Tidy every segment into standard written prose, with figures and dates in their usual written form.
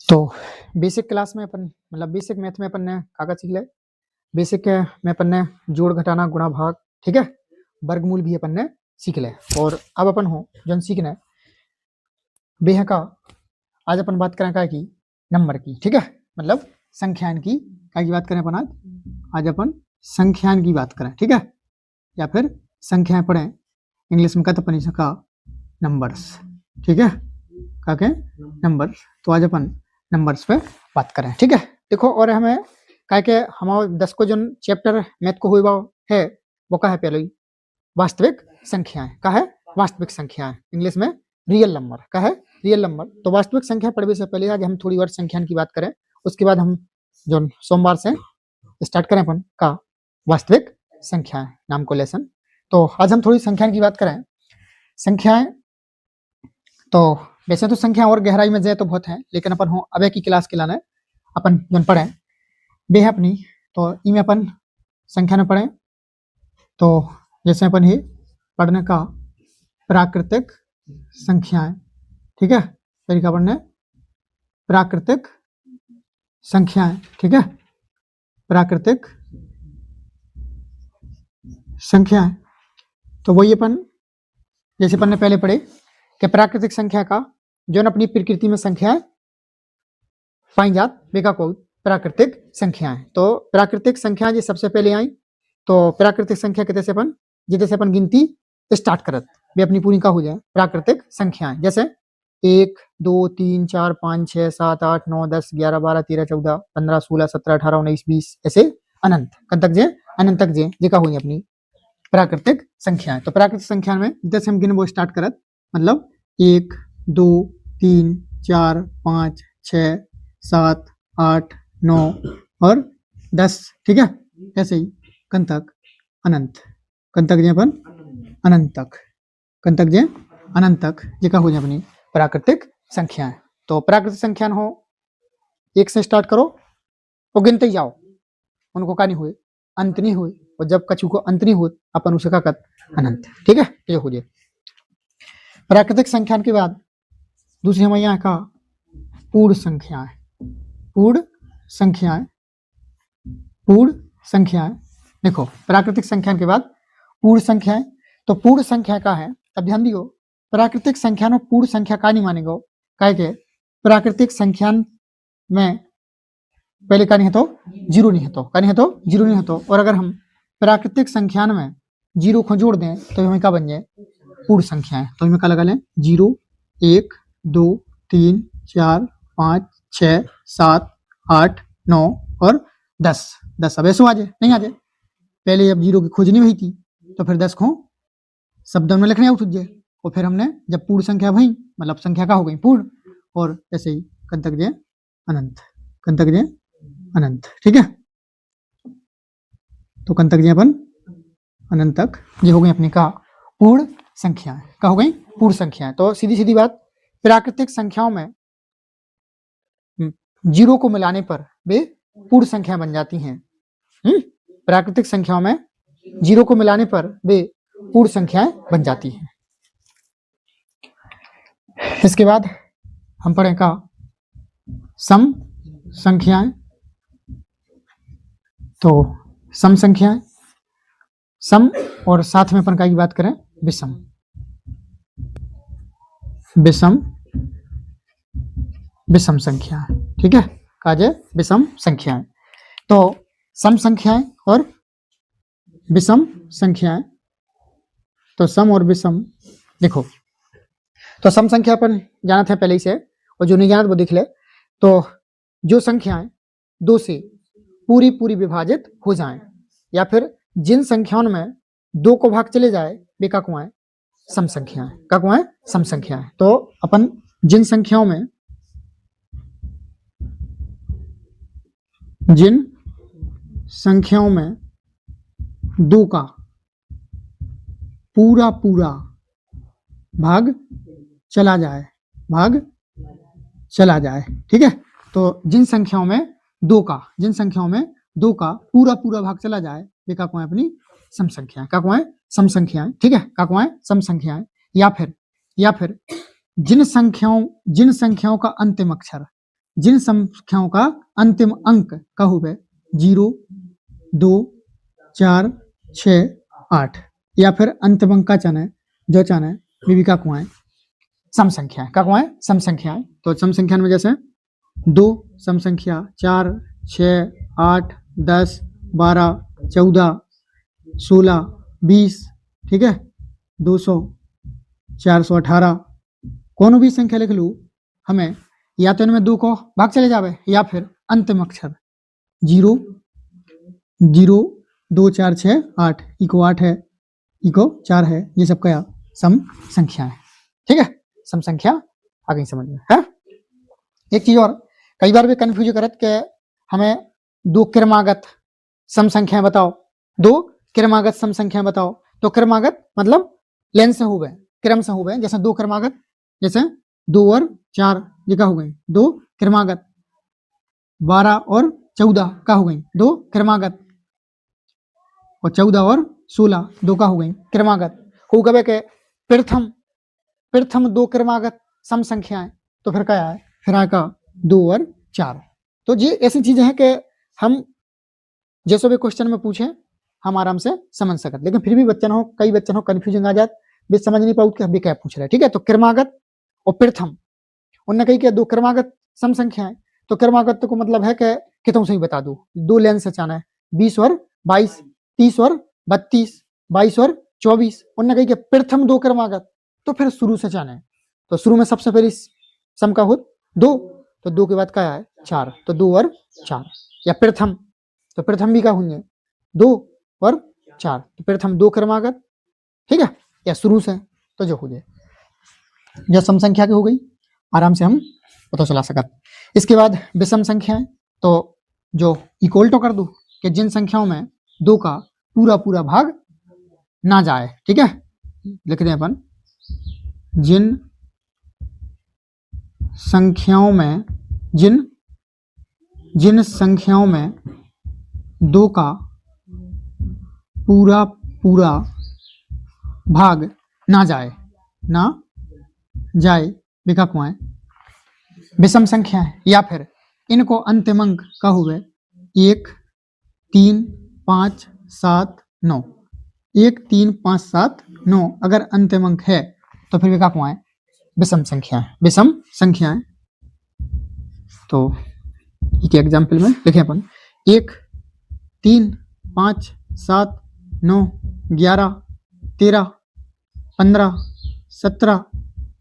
तो basic class में अपन मतलब बेसिक मैथ में अपन ने काका सीख ले। बेसिक में अपन ने जोड़ घटाना गुणा भाग, ठीक है, वर्गमूल भी अपन ने सीख ले। और अब अपन हो जन सीखना बेह का आज अपन बात करें का की नंबर की, ठीक है, मतलब संख्यान की का की बात करें अपन आज अपन संख्यान की बात करें, ठीक है, या फिर संख्याएं पढ़े इंग्लिश में कहते अपन इसका नंबर्स, ठीक है, का के नंबर। तो आज अपन नंबर्स पे बात करें, ठीक है। देखो और हमें कह के हमारे 10 को जो चैप्टर मैथ को हुआ है वो का है पहले ही वास्तविक संख्याएं, का है वास्तविक संख्याएं, इंग्लिश में रियल नंबर, का है रियल नंबर। तो वास्तविक संख्या पढ़ने से पहले आज हम थोड़ी और संख्यान की बात करें, उसके बाद हम जो सोमवार से स्टार्ट करें अपन का वास्तविक संख्याएं नाम को लेसन। तो आज हम थोड़ी संख्यान की बात करें। संख्याएं तो वैसे तो संख्या और गहराई में जाए तो बहुत है, लेकिन अपन हो अबे की क्लास के लाने अपन जन पढ़े बे है अपनी, तो इमें अपन संख्या में पढ़े। तो जैसे अपन ही पढ़ने का प्राकृतिक संख्याएं, ठीक है, तरीका पढ़ने प्राकृतिक संख्याएं, ठीक है, प्राकृतिक संख्याएं। तो वही अपन जैसे अपन ने पहले पढ़े कि प्राकृतिक संख्या का जो अपनी प्रकृति में संख्याएं पाई जात बेका को प्राकृतिक संख्याएं। तो प्राकृतिक संख्या जी सबसे पहले आई, तो प्राकृतिक संख्या के जैसे अपन जैसे अपन गिनती स्टार्ट करत वे अपनी पूरी का हो जाए प्राकृतिक संख्याएं, जैसे 1 2 3 4 5 6 7 8 9 10 11 12 13 14 15 16 17 18 19 20 ऐसे अनंत अनंत तक जे का हुई अपनी प्राकृतिक संख्याएं। तो प्राकृतिक संख्या में जैसे हम गिन वो स्टार्ट करत, मतलब 1 2 3 4 5 6 7 8 9 और 10, ठीक है, ऐसे ही कंतक अनंत, कंतक जे अपन अनंत तक, कंतक जे अनंत तक जे का हो जाए अपनी प्राकृतिक संख्याएं। तो प्राकृतिक संख्या हो 1 से स्टार्ट करो और गिनते ही जाओ, उनको का नहीं हुए अंत नहीं हुए, और जब कछु को अंत नहीं हो अपन उसे का कत अनंत, ठीक है, ये हो जाए प्राकृतिक संख्या के बाद। दूसरी हमारे यहाँ का पूर्ण संख्याएं, पूर्ण संख्याएं, पूर्ण संख्याएं। देखो प्राकृतिक संख्या के बाद पूर्ण संख्याएं, तो पूर्ण संख्या का है, अब ध्यान दियो प्राकृतिक संख्या में पूर्ण संख्या का नहीं मानेगा, कहे के प्राकृतिक संख्या में पहले का नहीं है तो जीरो नहीं है, तो का नहीं है तो जीरो नहीं है तो, और अगर हम प्राकृतिक संख्या में जीरो को जोड़ दें तो हमें क्या बन जाए पूर्ण संख्या है। तो हमें क्या लगा लें 0 1 2 3 4 5 6 7 8 9 और 10 10 अब ऐसे आ जाए नहीं आ जाए, पहले जब जीरो की खोजनी हुई थी तो फिर 10 को शब्द में लिखने उठ जाए, और फिर हमने जब पूर्ण संख्या भई मतलब संख्या का हो गई पूर्ण, और ऐसे ही कंतक जे अनंत, कंतक जे अनंत, ठीक है। तो कंतक जे अपन अनंत तक ये हो गई अपनी का पूर्ण संख्याएं, का हो गई पूर्ण संख्याएं। तो सीधी सीधी बात प्राकृतिक संख्याओं में जीरो को मिलाने पर वे पूर्ण संख्या बन जाती हैं। प्राकृतिक संख्याओं में जीरो को मिलाने पर वे पूर्ण संख्याएं बन जाती हैं। इसके बाद हम पढ़े का सम संख्याएं। तो सम संख्याएं, सम और साथ में अपन का की बात करें विषम, विषम विषम संख्या, ठीक है, काजे विषम संख्याएं। तो सम संख्याएं और विषम संख्याएं, तो सम और विषम देखो, तो सम संख्या अपन जाना था पहले ही से, और जो नहीं जाना वो देख ले। तो जो संख्याएं 2 से पूरी पूरी विभाजित हो जाएं, या फिर जिन संख्याओं में 2 को भाग चले जाए वे का कुआं सम संख्याएं, का कुआं सम संख्याएं। तो अपन जिन संख्याओं में 2 का पूरा पूरा भाग चला जाए, भाग चला जाए, ठीक है। तो जिन संख्याओं में 2 का पूरा पूरा भाग चला जाए वे का कुआं अपनी सम संख्याएं, का कुआं सम संख्याएं, ठीक है, का कुआं सम संख्याएं। या फिर जिन संख्याओं का अंतिम अक्षर जिन संख्याओं का अंतिम अंक का हुए 0, 2, 4, 6, 8 या फिर अंतिम अंक का चन है जो चन है बीबी का कुआं सम संख्या का कुआं सम संख्याएं। तो सम संख्या में जैसे 2 सम संख्या, 4, 6, 8, 10, 12, 14, 16, 20, ठीक है, 200, 418 कोनो भी संख्या लिख लूँ हमें या तो इनमें 2 को भाग चले जावे या फिर अंतिम अक्षर 0, 0, 2, 4, 6, 8 इको 8 है, इको 4 है, ये सब क्या सम संख्या है। ठीक है, सम संख्या आ गई समझ में है। एक चीज और कई बार भी कंफ्यूज करत के हमें 2 क्रमागत सम संख्या बताओ, 2 क्रमागत सम संख्या बताओ। तो क्रमागत मतलब लेन से हुए क्रम से हुए, जैसे 2 क्रमागत जैसे 2 और 4 ये का हो गई 2 क्रमागत, 12 और 14 का हो गई 2 क्रमागत, और 14 और 16 2 का हो गई क्रमागत। हो गए के प्रथम 2 क्रमागत सम संख्याएं, तो फिर क्या है, फिर आएगा 2 और 4। तो ये ऐसी चीजें हैं कि हम जैसे भी क्वेश्चन में पूछे हम आराम से समझ सकते, लेकिन फिर भी कई बच्चन हो कंफ्यूजन आ जात, भी समझ नहीं पाऊ कि हम भी क्या पूछ रहे हैं। ठीक है, तो क्रमागत और प्रथम उनने कही कि 2 क्रमागत सम संख्याएं, तो क्रमागत को मतलब है कि कितों से ही बता दू 2 लेन से चाना है 20 और 22, 30 और 32, 22 और 24। उनने कही कि प्रथम 2 क्रमागत, तो फिर शुरू से चाना है, तो शुरू में सबसे पहले सम का हो 2, तो 2 के बाद क्या है 4, तो 2 और 4। या प्रथम, तो प्रथम भी क्या होंगे 2 और 4, तो प्रथम 2 क्रमागत, ठीक है, या शुरू से, तो जो हो जाए यह सम संख्या की हो गई, आराम से हम पता चला सकत। इसके बाद विषम संख्याएं, तो जो इक्वल टू कर दो कि जिन संख्याओं में 2 का पूरा भाग ना जाए। ठीक है, लिख दें अपन जिन संख्याओं में 2 का पूरा भाग ना जाए लिखा हुआ है विषम संख्या है, या फिर इनको अंतिम अंक का हुए 1, 3, 5, 7, 9, 1, 3, 5, 7, 9 अगर अंतिम अंक है तो फिर भी क्या हुआ है विषम संख्या है। तो एक एग्जाम्पल में लिखे अपन 1, 3, 5, 7, 9, 11, 13, 15, 17,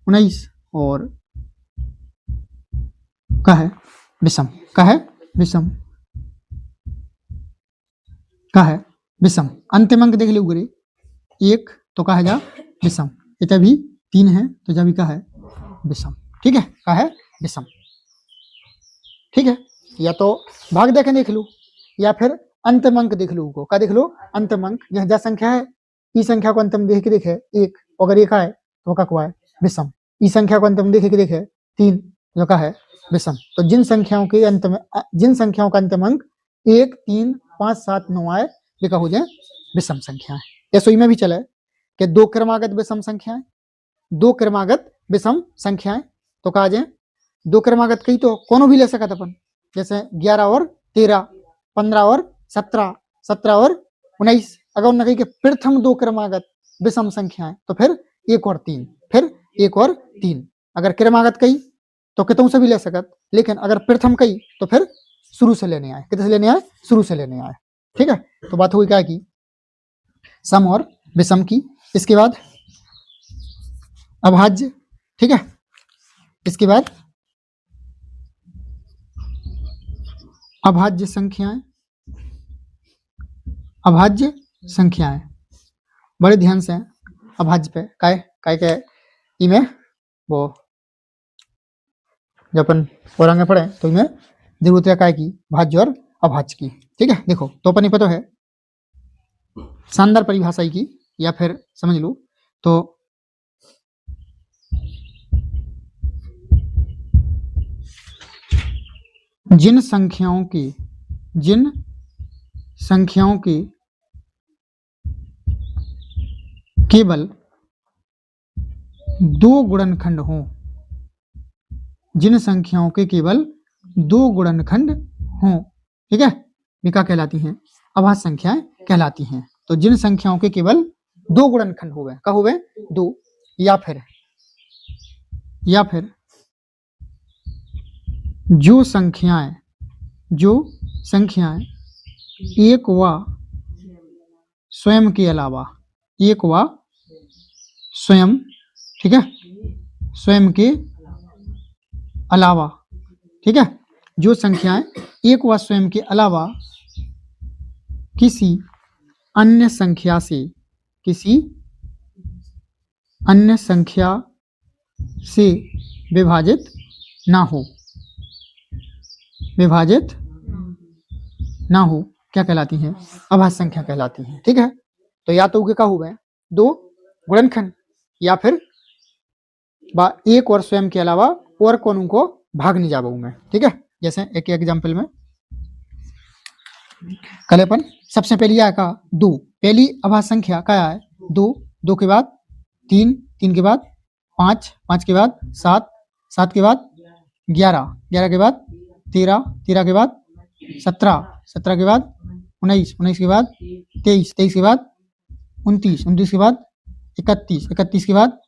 19 और का है विषम अंतिम अंक देख लो गुरे 1 तो कहा जा विषम, इतना भी 3 है तो जब का है विषम। ठीक है, का है विषम। ठीक है, या तो भाग देखे देख लो या फिर अंतिम अंक देख लो, का देख लो अंतिम अंक, यह जा संख्या है ई संख्या को अंतिम देख के देखे 1, अगर 1 है तो का है विषम, ई संख्या को अंतिम देख के देखे 3 जो का है विषम। तो जिन संख्याओं का अंतिम अंक 1, 3, 5, 7, 9 आए लिखा हो जाए विषम संख्या है। ऐसे ही में भी चले कि 2 क्रमागत विषम संख्याएं, 2 क्रमागत विषम संख्याएं, तो कहा जाए 2 क्रमागत कही तो कोनो भी ले सकत अपन, जैसे 11 और 13, 15 और 17, 17 और 19। अगर उन्होंने कही कि प्रथम 2 क्रमागत विषम संख्याएं, तो फिर 1 और 3, फिर 1 और 3। अगर क्रमागत कही तो कितों से भी ले सकत, लेकिन अगर प्रथम कही तो फिर शुरू से लेने आए, कितने से लेने आए, शुरू से लेने आए। ठीक है, तो बात हुई क्या की सम और विषम की। इसके बाद अभाज्य। ठीक है, इसके बाद अभाज्य संख्याएं बड़े ध्यान से अभाज्य पे काय के इमें वो जब अपन औरंगे पढ़े तो इनमें जरूरत है काय की भाज्य और अभाज्य की। ठीक है, देखो तो अपन पता है शानदार परिभाषा की, या फिर समझ लो तो जिन संख्याओं की केवल 2 गुणनखंड हों, जिन संख्याओं के केवल दो गुणनखंड हों, ठीक है, वे क्या कहलाती हैं? अभाज्य संख्याएं कहलाती हैं। तो जिन संख्याओं के केवल दो गुणनखंड हुए, क्या हुए? दो, या फिर जो संख्याएं एक व स्वयं के अलावा, एक व स्वयं, ठीक है, स्वयं के अलावा, ठीक है, जो संख्याएं एक व स्वयं के अलावा किसी अन्य संख्या से विभाजित ना हो, क्या कहलाती हैं? अभाज्य संख्या कहलाती हैं, ठीक है। तो या तो क्या हुए? दो गुणनखंड, या फिर एक और स्वयं के अलावा और कौन उनको भाग नहीं जाबू में, ठीक है। जैसे एक एग्जाम्पल में कल अपन सबसे पहले आया का दो, पहली अभाज्य संख्या क्या है? दो, दो के बाद तीन, तीन के बाद पाँच, पाँच के बाद सात, सात के बाद 11, 11 के बाद 13, 13 के बाद 17, 17 के बाद 19, 19 के बाद 23, 23 के बाद 29, 29 के बाद 31, 31 के बाद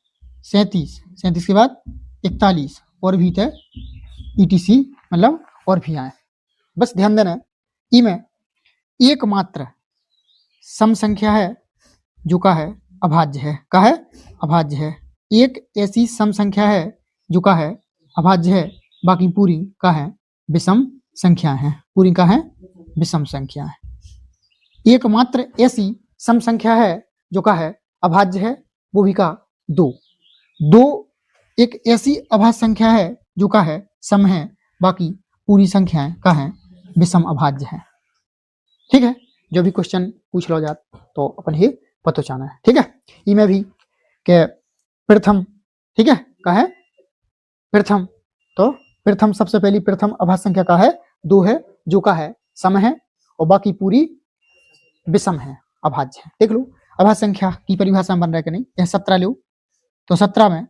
37, 37 के बाद 41 और भी थे ETC, मतलब और भी आए। बस ध्यान देना इमें एकमात्र सम संख्या है जो का है अभाज्य है, का है अभाज्य है। एक ऐसी सम संख्या है जो का है अभाज्य है, बाकी पूरी का है विषम संख्या है, पूरी का है विषम संख्या है। एकमात्र ऐसी सम संख्या है जो का है अभाज्य है, वो भी का दो। दो एक ऐसी अभाज्य संख्या है जो का है सम है, बाकी पूरी संख्याएं का है विषम अभाज्य है, ठीक है। जो भी क्वेश्चन पूछ लो जात तो अपन ही पता चाहना है, ठीक है। इमें भी के प्रथम, ठीक है, का है प्रथम, तो प्रथम सबसे पहली प्रथम अभाज्य संख्या का है दो है, जो का है सम है और बाकी पूरी विषम है, अभाज्य है। देख लो अभाज्य संख्या की परिभाषा में बन रहा है कि नहीं। यह 17 लो, तो 17 में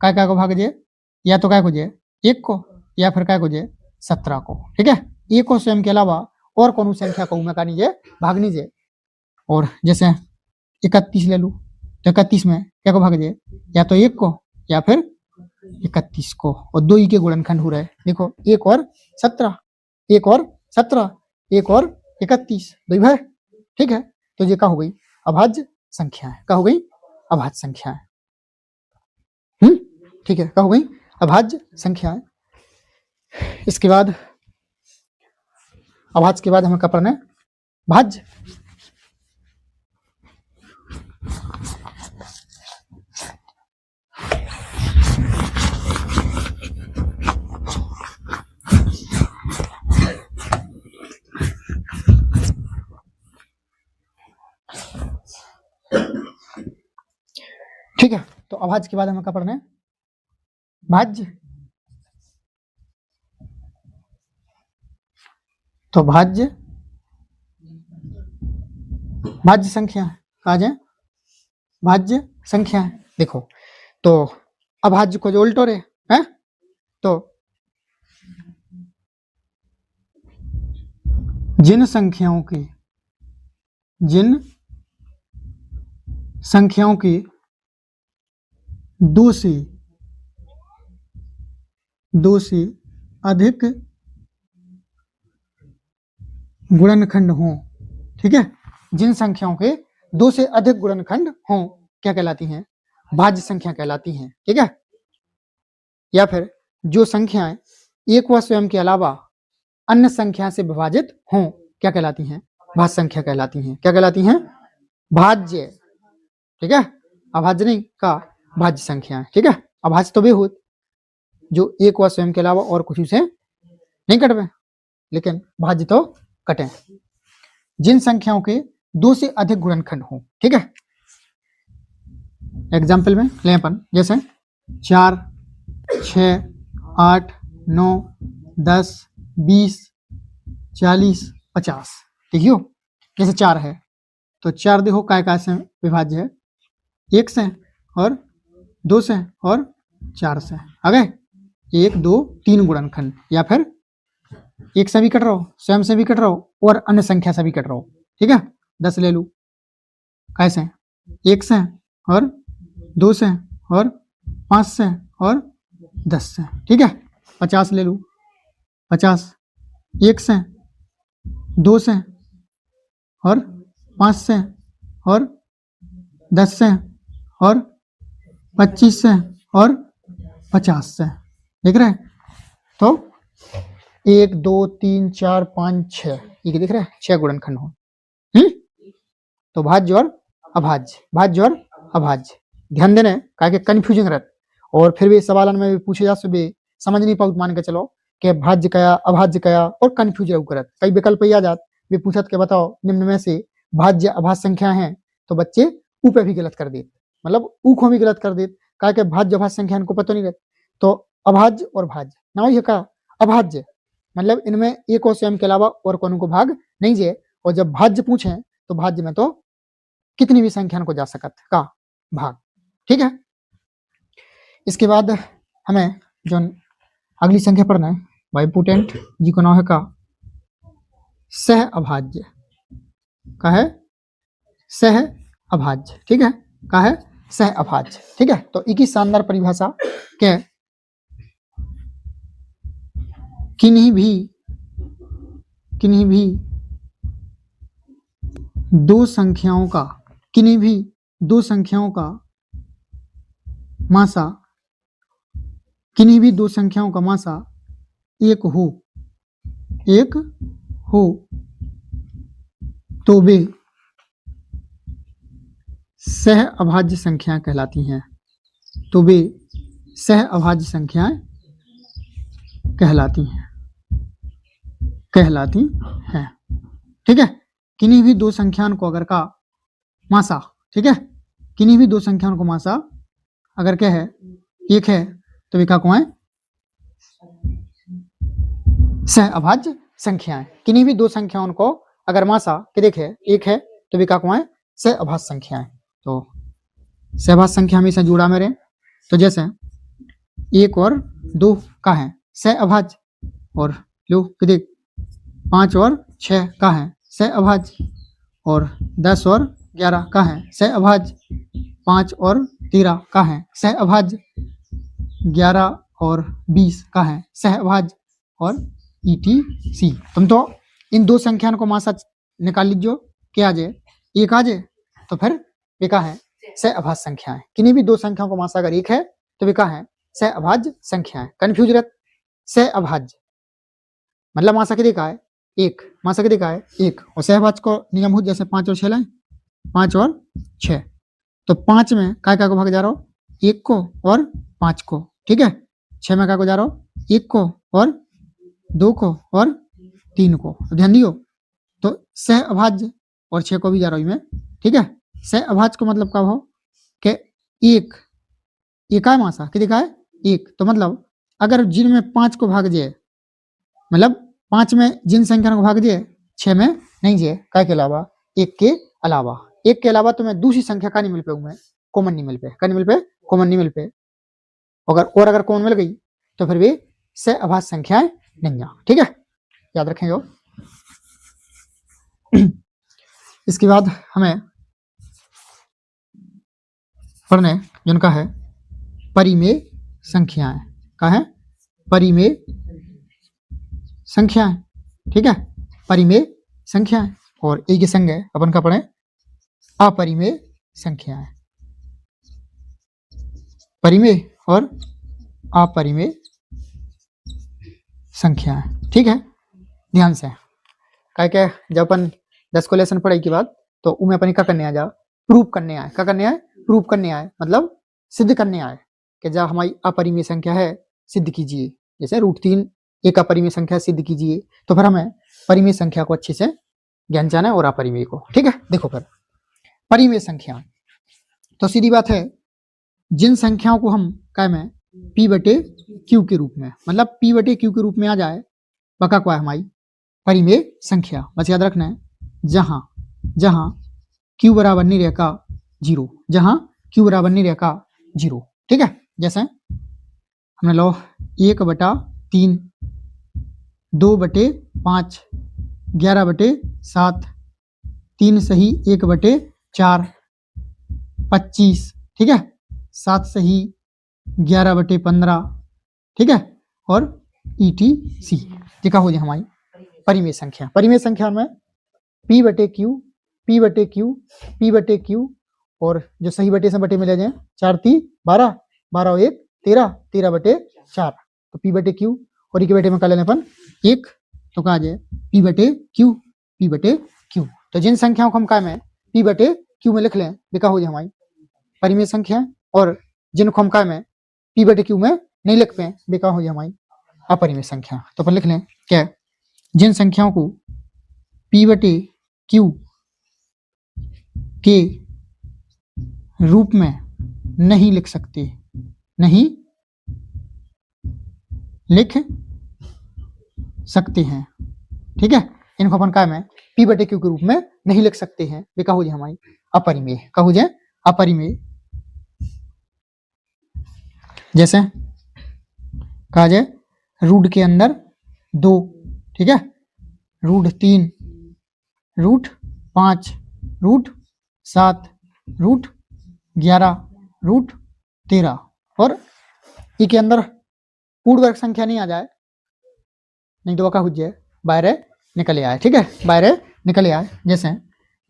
काय को भाग जे, या तो काय को जे एक को, या फिर काय को जे 17 को, ठीक है। एक को स्वयं के अलावा और कौन संख्या को मैं कानी जे भाग नहीं जे। और जैसे 31 ले लू, तो 31 में क्या को भाग जे, या तो एक को या फिर 31 को, और दो ही के गुणनखंड हो रहे। देखो 1 और 17, 1 और 17, 1 और 31, दो भाई, ठीक है। तो ये क्या हो गई? अभाज्य संख्या है। क्या हो गई? अभाज्य संख्या है। ठीक है, क्या हो गई? अभाज्य संख्या है। इसके बाद अभाज्य के बाद हमें क्या पढ़ना है? भाज्य। ठीक है, तो अभाज्य के बाद हमें क्या पढ़ना है? भाज्य। तो भाज्य संख्या कहा जाए, भाज्य संख्या है। देखो तो अभाज्य को जो उल्टो रे है, तो जिन संख्याओं की दो से अधिक गुणनखंड हों, ठीक है, जिन संख्याओं के दो से अधिक गुणनखंड हों क्या कहलाती हैं? भाज्य संख्या कहलाती हैं, ठीक है। या फिर जो संख्याएं एक व स्वयं के अलावा अन्य संख्या से विभाजित हों क्या कहलाती हैं? भाज्य संख्या कहलाती हैं। क्या कहलाती हैं? भाज्य, ठीक है। अभाज्य नहीं का भाज्य संख्या है, ठीक है। अभाज्य तो वे हो जो एक व स्वयं के अलावा और कुछ से नहीं कटवे, लेकिन भाज्य तो कटे। जिन संख्याओं के दो से अधिक गुणनखंड हो, ठीक है। एग्जाम्पल में ले अपन, जैसे 4, 6, 8, 9, 10, 20, 40, 50, देखियो। जैसे 4 है तो 4 देखो काय से विभाज्य है? 1 से और 2 से और 4 से। आ गए? 1 2 3 गुणनखंड, या फिर एक से भी कट रहा हो, स्वयं से भी कट रहा हो और अन्य संख्या से भी कट रहा हो। ठीक है, 10 ले लूं, कैसे 1 से और 2 से और 5 से और 10 से। ठीक है, 50 ले लूं, 50 1 से 2 से और 5 से और 10 से और 25 से और 50 से। देख रहे हैं? तो 1 2 3 4 5 6, ये दिख रहा है, 6 गुणनखंड हो। तो भाज्य और अभाज्य, भाज्य और अभाज्य ध्यान देने का के कंफ्यूजिंग रहता, और फिर भी सवालन में भी पूछे जा सुबह समझ नहीं पाऊत, मान के चलो कि भाज्य कया अभाज्य कया और कंफ्यूज रहू करत। कई विकल्प आ जात, वे पूछत के बताओ निम्न में से भाज्य अभाज्य संख्या है, तो बच्चे ऊ पे भी गलत कर देते, मतलब ऊ को भी गलत कर देते, का के भाज्य अभाज्य संख्या इनको पता नहीं रहता। तो अभाज्य और भाज्य ना वही का अभाज्य, मतलब इनमें एक और स्वयं के अलावा और कौन को भाग नहीं जे, और जब भाज्य पूछे तो भाज्य में तो कितनी भी संख्या को जा सकत का भाग। ठीक है, इसके बाद हमें जो अगली संख्या पढ़ना है बाय इंपोर्टेंट जी को नाम है का सह अभाज्य, का है सह अभाज्य। ठीक है, का है सह अभाज्य। ठीक है, तो एक ही शानदार परिभाषा के किन्हीं भी दो संख्याओं का, किन्हीं भी दो संख्याओं का मासा, किन्हीं भी दो संख्याओं का मासा एक हो तो वे सह अभाज्य संख्याएं कहलाती हैं, तो वे सह अभाज्य संख्याएं कहलाती हैं। ठीक है, किन्हीं भी दो संख्याओं को अगर का मासा, ठीक है, किन्हीं भी दो संख्याओं को मासा अगर क्या है एक है, तो वे का को है सह अभाज्य संख्याएं। किन्हीं भी दो संख्याओं को अगर मासा के देखे एक है, तो वे का को है सह अभाज्य संख्याएं। तो सहभाज्य संख्या हमेशा जुड़ा में रहे, तो जैसे 1 और 2 का है सह अभाज्य, और लो कि देख 5 और 6 का है सह अभाज्य, और 10 और 11 का है सह अभाज्य, 5 और 13 का है सह अभाज्य, 11 और 20 का है सह अभाज्य, और ETC। तुम तो इन दो संख्याओं को मासा निकाल लीजिए, क्या आ जाए एक आ जाए, तो फिर वे का है सह अभाज्य संख्याएं। किन्हीं भी दो संख्याओं को मासा अगर एक है, तो वे का है सह अभाज्य संख्याएं। कंफ्यूज रहत, सह अभाज्य मतलब मासा के देखा है एक, मासा के देखा है एक, और सहभाज्य को नियम हो जैसे 5 और 6 लाए, 5 और 6, तो 5 में काय को भाग जा रहा हो 1 को और 5 को। ठीक है, 6 में काय को जा रहा हो 1 को और 2 को और 3 को। तो ध्यान दियो, तो सह अभाज्य और 6 को भी जा रहा हूं मैं। ठीक है, सह अभाज्य को मतलब कब हो कि एक है मासा कि दिखा है एक, तो मतलब अगर जिनमें 5 को भाग जाए, मतलब 5 में जिन संख्या को भाग जाए 6 में नहीं जाए, काय के अलावा एक के अलावा, एक के अलावा तो मैं दूसरी संख्या का नहीं मिल पे, मैं कॉमन नहीं मिल पे, का नहीं मिल पे, कॉमन नहीं मिल पे। अगर कॉमन मिल गई तो फिर भी सह अभाज्य संख्याएं नहीं। ठीक है, याद रखेंगे। इसके बाद हमें पढ़ने जिनका है परिमेय संख्याएं, का है परिमेय संख्याएं। ठीक है, परिमेय संख्याएं, और एक ही संग है अपन का पढ़े अपरिमेय संख्याएं, परिमेय और अपरिमेय संख्याएं। ठीक है, ध्यान से क्या क्या जब अपन 10 को लेसन पढ़ाई के बाद तो उमें अपन क्या करने आ जा प्रूव करने आए, क्या करने आए प्रूव करने आए, मतलब सिद्ध करने आए कि जब हमारी अपरिमेय संख्या है सिद्ध कीजिए। जैसे √3 एक अपरिमेय संख्या सिद्ध कीजिए, तो फिर हमें परिमेय संख्या को अच्छे से ज्ञान जाना है और अपरिमेय को। ठीक है, देखो फिर परिमेय संख्या, तो सीधी बात है जिन संख्याओं को हम क्या में P/Q के रूप में, मतलब P/Q के रूप में आ जाए वह क्या है हमारी परिमेय संख्या। बस याद रखना है जहां Q बराबर नहीं रहेगा 0, जहां Q बराबर नहीं रहेगा 0। ठीक है, जैसे हमने लो 1/3, 2/5, 11/7, 3 सही 1/4, 25, ठीक है, 7 सही 11/15, ठीक है, और ETC। देखा हो जाए हमारी परिमेय संख्या। परिमेय संख्या में P/Q, P/Q, P/Q और जो सही बटे से बटे में ले जाए 4 3 12, 12 और 1 13, 13/4, तो P/Q और के बटे में कर लेने अपन 1, तो कहा जाए P/Q, P/Q। तो जिन संख्याओं को हम काय में P/Q में लिख लें देखा हो जाए हमारी परिमेय संख्या, और जिनको हम काय में P/Q में नहीं लिख पाए बेका हो जाए हमारी अपरिमेय संख्या। तो अपन लिख लें क्या, जिन संख्याओं को P/Q के रूप में नहीं लिख सकते, नहीं लिख सकते हैं, ठीक है, इनको अपन काय में P/Q के रूप में नहीं लिख सकते हैं, वे का हो जाए हमारी अपरिमेय। का हो जाए अपरिमेय। जैसे कहा जाए रूट के अंदर 2, ठीक है, root 3, root 5, root 7, root 11, root 13, और ई के अंदर पूर्ण वर्ग संख्या नहीं आ जाए, नहीं तो का हो जाए बाहर निकले आए, ठीक है, बाहर निकले आए। जैसे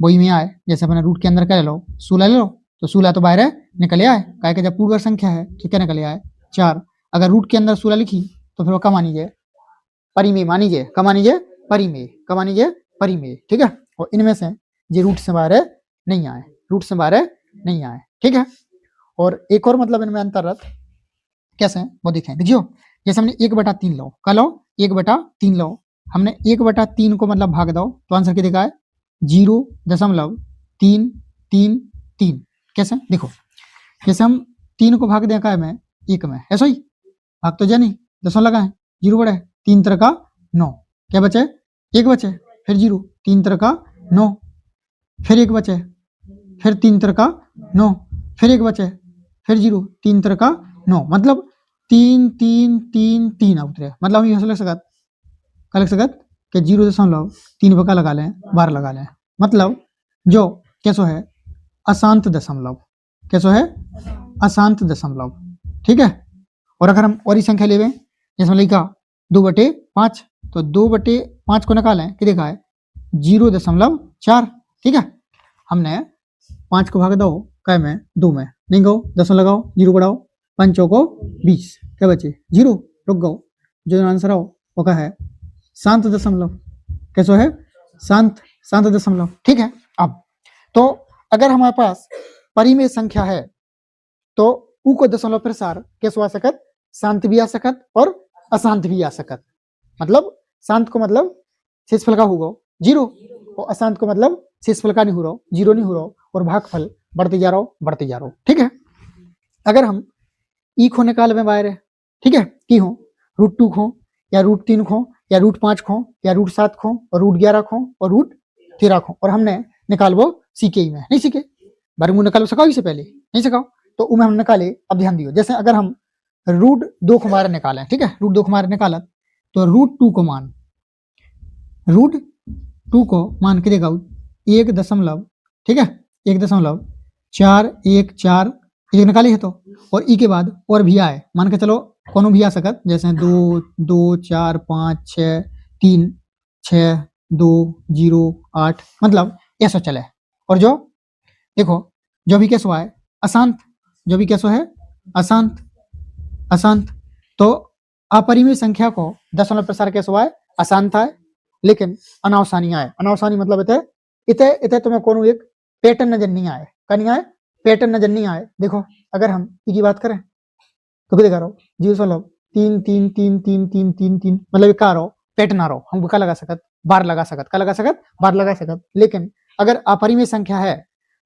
वही में आए, जैसे अपने रूट के अंदर क्या ले लो 16 ले लो, तो 16 तो बाहर निकले आए, काहे कि जब पूर्ण वर्ग संख्या है तो क्या निकले आए 4। अगर रूट के अंदर 16 लिखी तो फिर वो का मानी जाए परिमेय, मानी जाए का मानी जाए परिमेय, का मानी जाए परिमेय, ठीक है। और इनमें से ये रूट से बाहर नहीं आए, रूट से बाहर नहीं आए, ठीक है। और एक और मतलब इनमें अंतर रख कैसे वो देखें, देखियो जैसे हमने 1/3 लो, का लो 1/3 लो, हमने 1/3 को मतलब भाग दो तो आंसर क्या देखा है 0.333। कैसे देखो, जैसे हम 3 को भाग दें का में 1 में, ऐसा ही भाग तो जानी दशमलव लगाए 0 बड़े 3 तरह का 9, क्या बचे 1 बचे, फिर 0 3 तरह का 9, फिर 1 बचे, फिर 3 तरह का 9, फिर 1 बचे, फिर 0 3 तरह का 9, मतलब 3 3 3 3 उतरे। मतलब हम यहाँ से लग सकत कि 0.3 पर का लगा लें 12 लगा लें, मतलब जो कैसो है अशांत दशमलव, कैसो है अशांत दशमलव, ठीक है। और अगर हम और ही संख्या ले जैसे लिखा 2/5, तो 2/5 को निकालें कि देखा है 0.4, ठीक है। हमने 5 को भाग दो कै में 2 में, नहीं गो दशमलव लगाओ 0 बढ़ाओ 5 को 20, क्या बचे 0, रुक गो, जो आंसर हो वो का है शांत दशमलव, कैसो है शांत दशमलव, ठीक है। अब तो अगर हमारे पास परिमेय संख्या है तो ऊ को दशमलव प्रसार कैसे आ सकत, शांत भी आ सकत और अशांत भी आ सकत। मतलब शांत को मतलब शेषफल का होगा 0, और अशांत को मतलब शेषफल का नहीं हो रहा 0 नहीं हो रहा, और भागफल बढ़ते जा रहा, ठीक है। अगर हम ई को निकाल में बाहर है, ठीक है, की हो √2 खो या √3 खो या √5 खो या √7 खो और √11 खो और √13 खो, और हमने निकाल वो सीके में नहीं सीखे वर्गमूल निकाल सकाओ इससे पहले नहीं सकाओ, तो उमें हम निकाले। अब ध्यान दियो, जैसे अगर हम √2 को हमारे निकालें, ठीक है, √2 को हमारे निकाला तो √2 को मान के देगा 1 दशमलव, ठीक है 1.414 ये निकाली है तो, और ई के बाद और भी आए मान के चलो कोनो भी आ सकत, जैसे 2 2 4 5 6 3 6 2 0 8, मतलब ऐसा चले। और जो देखो जो भी कैसो आए अशांत, जो भी कैसो है अशांत, तो अपरिमेय संख्या को दशमलव प्रसार कैसो आए अशांत आए, लेकिन अनावसानी आए। अनावसानी मतलब इते तुम्हें कोनो एक पैटर्न नजर नहीं आए, कहीं आए पैटर्न नजर नहीं आए। देखो अगर हम ई की बात करें तो क्या दिखा रहा हो 0.3 3 3 3 3 3 3, मतलब का रहो पैटर्न आ रहा, हम का लगा सकत बार लगा सकत, लेकिन अगर अपरिमेय संख्या है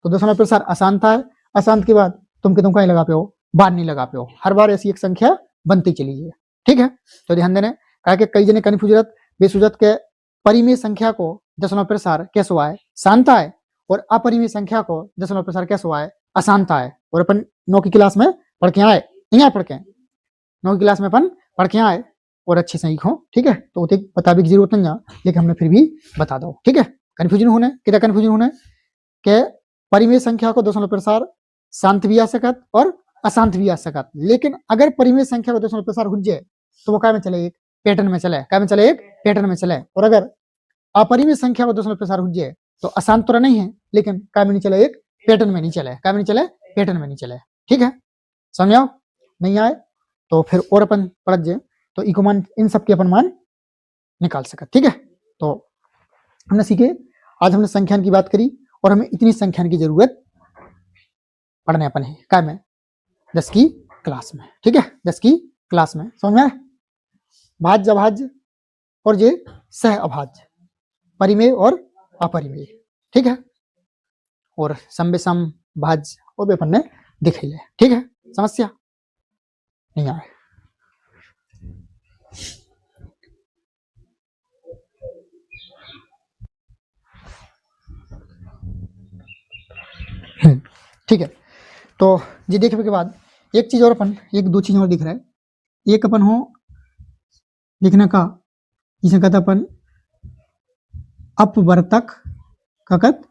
तो दशमलव प्रसार अशांत है, अशांत के बाद तुम कहीं लगा पे हो बार नहीं लगा पे हो, हर बार ऐसी एक संख्या बनती चली है, ठीक है। तो ध्यान देने कहा कि कई जने कन्फ्यूजत बेसुजत के परिमेय संख्या को दशमलव प्रसार कैसे हुआ है शांत है, और अपरिमेय संख्या को दशमलव प्रसार कैसे हुआ है अशांत है। और अपन 9 की क्लास में पढ़ के आए, नहीं आए पढ़ के 9 की क्लास में अपन पढ़ के आए और अच्छे से सीखो, ठीक है। तो उते बता भी की जरूरत नहीं है, लेकिन हमने फिर भी बता दो, ठीक है। कन्फ्यूजन होने कितना कन्फ्यूजन होने के परिमेय संख्या को दशमलव प्रसार शांत भी आ सकत और अशांत भी आ सकत, लेकिन अगर परिमेय संख्या को दशमलव प्रसार हो जाए तो वो क्या में चले, एक पैटर्न में चले, क्या में चले, एक पैटर्न में चले। और अगर अपरिमेय संख्या को दशमलव प्रसार हो जाए तो अशांत तो नहीं है, लेकिन क्या में नहीं चले, एक पैटर्न में नहीं चले, क्या में नहीं चले, पैटर्न में नहीं चले, ठीक है। समझ आओ, नहीं आए तो फिर और अपन पढ़ जाए तो इको मान इन सब के अपन मान निकाल सकत, ठीक है। तो हमने सीखे, आज हमने संख्यान की बात करी और हमें इतनी संख्यान की जरूरत पढ़ने अपन है क्या में 10 की क्लास में, ठीक है। 10 की क्लास में समझ में आए? भाज्य अभाज्य और ये सह अभाज्य, परिमेय और अपरिमेय, ठीक है। और सम विषम भाज्य वो भी अपन ने दिख लिया, ठीक है। समस्या नहीं आए? ठीक है। तो ये देखने के बाद एक चीज और अपन, एक दो चीज और दिख रहा है। एक अपन हो लिखने का, जिसे कहता अपन अपवर्तक, ककत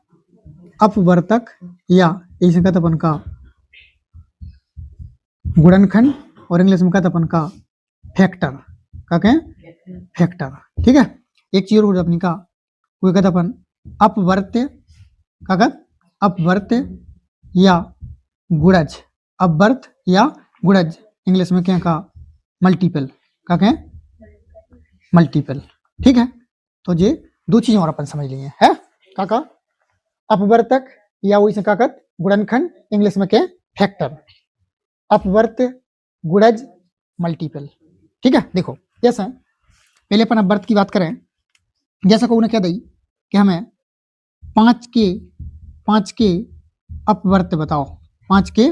अपवर्तक, या इसे कहता अपन का गुणनखंड, और इंग्लिश में कहता अपन का फैक्टर, क्या कहें, फैक्टर, ठीक है। एक चीज और अपनी का वो कहता अपन अपवर्त्य, कागत अपवर्त्य या गुणज, अपवर्त या गुणज, इंग्लिश में क्या का मल्टीपल, क्या कहें, मल्टीपल, ठीक है। तो ये दो चीजें और अपन समझ लिए है, काका अपवर्तक या वही से काकत गुणनखंड, इंग्लिश में क्या फैक्टर, अपवर्त्य गुणज मल्टीपल, ठीक है। देखो जैसा पहले अपन अपवर्त की बात करें, जैसा को उन्हें क्या दी कि हमें 5 के अपवर्त बताओ, 5 के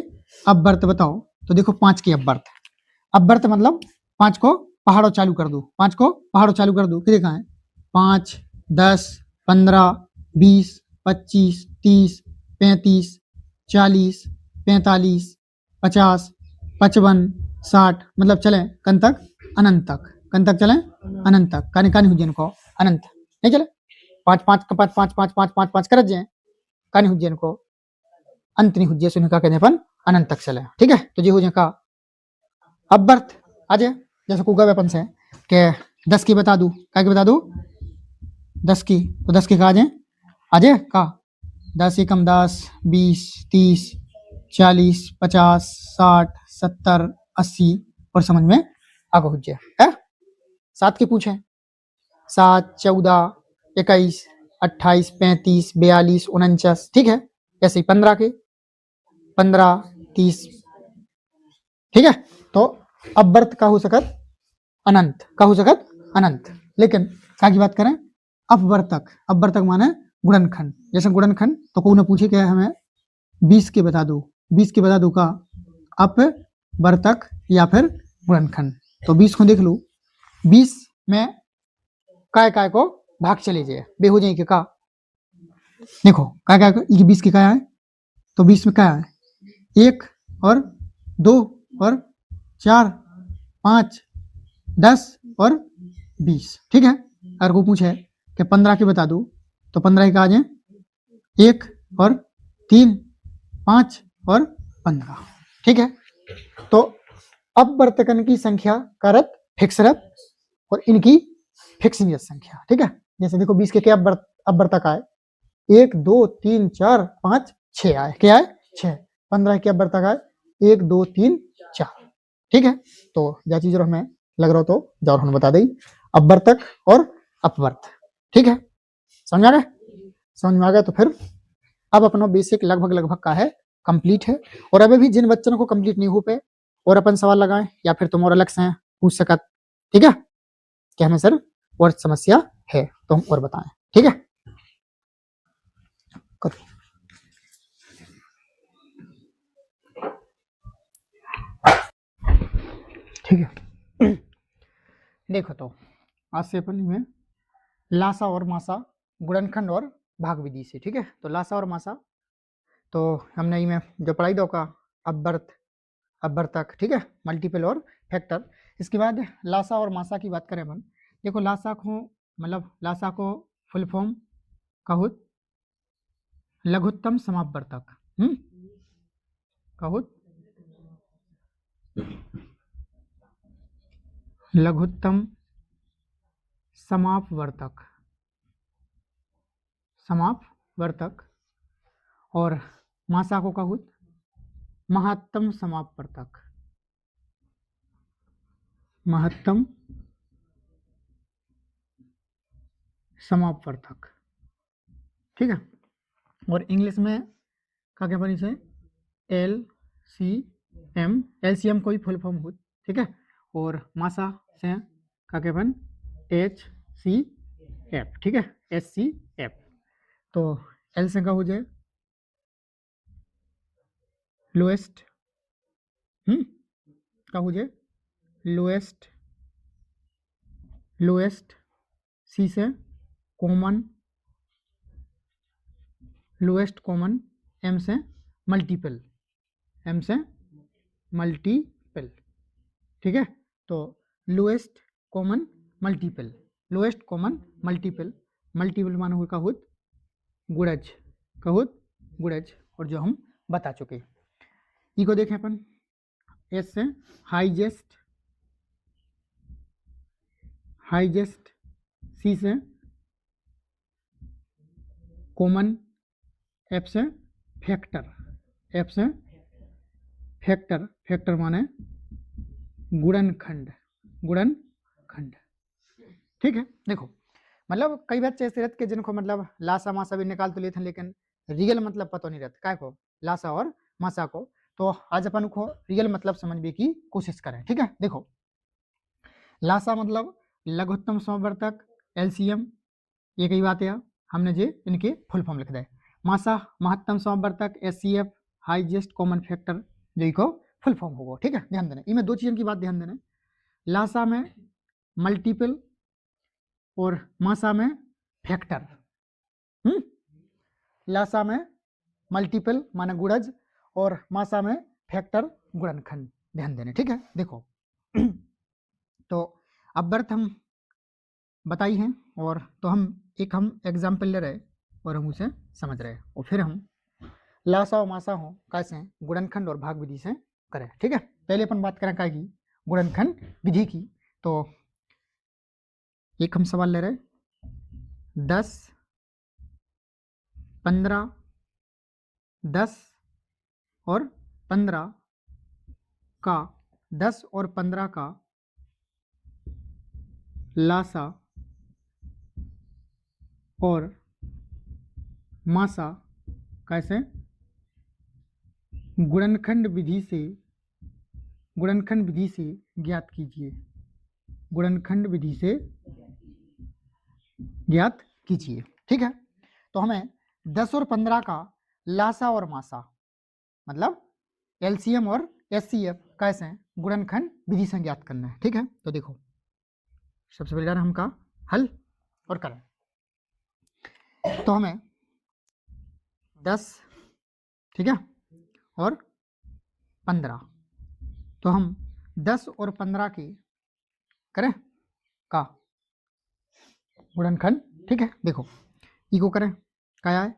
अपवर्त बताओ। तो देखो 5 के अपवर्त, अपवर्त मतलब 5 को पहाड़ों चालू कर दो, 5 को पहाड़ों चालू कर दो, कितने कहाँ है, 5, 10, 15, 20, 25, 30, 35, 40, 45, 50, 55, 60, मतलब चले कन तक, अनंत तक, कन तक चले, अनंत तक, कानी कानी हुज्जन को अनंत नहीं चले, 5 5 5 5 5 5 5 5 कर जाए, कानी हुज्जन को अंत नहीं हुज्जे, सुन का कहते अपन अनंत तक चले, ठीक है। तो ये हो जाए का अपवर्त आ जाए। जैसे कुका वेपन से के 10 की बता दूं, क्या की बता दूं, 10 की, तो 10 की कहा आ जाए का 10 एकम 10, 20, 30, 40, 50, 60, 70, 80, और समझ में आगे हो जाए है। 7 की पूछे, 7, 14, 21, 28, 35, 42, 49, ठीक है। ऐसे ही 15 के, 15, 30, ठीक है। तो अपवर्त का हो सकत अनंत, का हो सकत अनंत, लेकिन क्या की बात करें, अपवर्तक, अपवर्तक माने गुणनखंड। जैसे गुणनखंड तो को ने पूछे क्या हमें 20 के बता दो, 20 के बता दो का अपवर्तक या फिर गुणनखंड। तो 20 को देख लो, 20 में काय को भाग चले जाए, बे हो जाए का, देखो काय को 20 के क्या है, तो 20 में क्या है, 1 और 2 और 4, 5, 10 और 20, ठीक है। अगर वो पूछे कि 15 के बता दो, तो 15 के आ जाए 1 और 3, 5 और 15, ठीक है। तो अपवर्तकन की संख्या करत फिक्सरत और इनकी फिक्सिंग संख्या, ठीक है। जैसे देखो 20 के क्या अपवर्तक आए, 1 2 3 4 5 6 आए, क्या आए 6। 15 के अपवर्तक आए 1 2 3 4, ठीक है। तो जा चीज हमें लग रहा हो तो जाओ हमें बता दें अपवर्तक और अपवर्त, ठीक है। समझ में आ गया, समझ में आ गया। तो फिर अब अपना बेसिक लगभग का है कंप्लीट है। और अभी भी जिन बच्चों को कंप्लीट नहीं हो पे और अपन सवाल लगाएं या फिर तुम और अलग से पूछ सकत, ठीक है, कि हमें सर और समस्या है तो हम और बताएं, ठीक है। करो। ठीक है। देखो तो आज से अपन में लासा और मासा, गुणनखंड और भाग विधि से, ठीक है। तो लासा और मासा तो हमने में जो पढ़ाई दो का अपवर्त, अपवर्तक, ठीक है, मल्टीपल और फैक्टर। इसके बाद लासा और मासा की बात करें अपन, देखो लासा को मतलब लासा को फुल फॉर्म कहुत लघुत्तम समापवर्तक, कहुत लघुत्तम समापवर्तक, समापवर्तक, और मासा को कहुत महत्तम समापवर्तक, महत्तम समापवर्तक, ठीक है। और इंग्लिश में क्या क्या बनी से LCM, LCM कोई फुल फॉर्म हो, ठीक है। और मासा से क्या क्या बन HCF, ठीक है, HCF। तो L से का हो जाए लोएस्ट, का हो जाए लोएस्ट, लोएस्ट। C से कॉमन, लोएस्ट कॉमन। M से मल्टीपल, M से मल्टीपल, ठीक है। तो lowest common multiple, lowest common multiple, multiple माना हुआ कहुत गुणज, कहुत गुणज। और जो हम बता चुके, ई को देखें अपन, एस से हाईजेस्ट, हाईजेस्ट। सी से कॉमन, एफ से फैक्टर, एफ से फैक्टर, फैक्टर माने गुणनखंड, गुणनखंड, ठीक है। देखो मतलब कई बच्चे ऐसे रहते जिनको मतलब लासा मासा भी निकाल तो लेते हैं, लेकिन रियल मतलब पता नहीं रहता काय को, लासा और मासा को। तो आज अपन को रियल मतलब समझने की कोशिश करें, ठीक है। देखो लासा मतलब लघुत्तम समवर्तक, LCM, ये कई बात है, हमने जे इनके फुल फॉर्म लिख दे। मासा महत्तम समवर्तक, HCF, हाईएस्ट कॉमन फैक्टर, जो को फुल फॉर्म होगा, ठीक है। ध्यान देना, इनमें दो चीज़ों की बात ध्यान देना, लासा में मल्टीपल और मासा में फैक्टर। लासा में मल्टीपल माने गुणज और मासा में फैक्टर गुणनखंड, ध्यान देने, ठीक है। देखो तो अपवर्त हम बताई हैं, और तो हम एग्जाम्पल ले रहे और हम उसे समझ रहे, और फिर हम लासा और मासा हो कैसे गुणनखंड और भाग विधि से करें, ठीक है। पहले अपन बात करें क्या की, गुणनखंड विधि की। तो एक हम सवाल ले रहे 10, 15, 10 और 15 का, 10 और 15 का लासा और मासा कैसे गुणनखंड विधि से, गुणनखंड विधि से ज्ञात कीजिए, गुणनखंड विधि से ज्ञात कीजिए, ठीक है। तो हमें 10 और 15 का लासा और मासा मतलब LCM और HCF कैसे गुणनखंड विधि से ज्ञात करना है, ठीक है। तो देखो सबसे पहले हम का हल और करें, तो हमें 10, ठीक है, और 15, तो हम 10 और 15 की करें का गुणनखंड, ठीक है। देखो इको करें क्या है,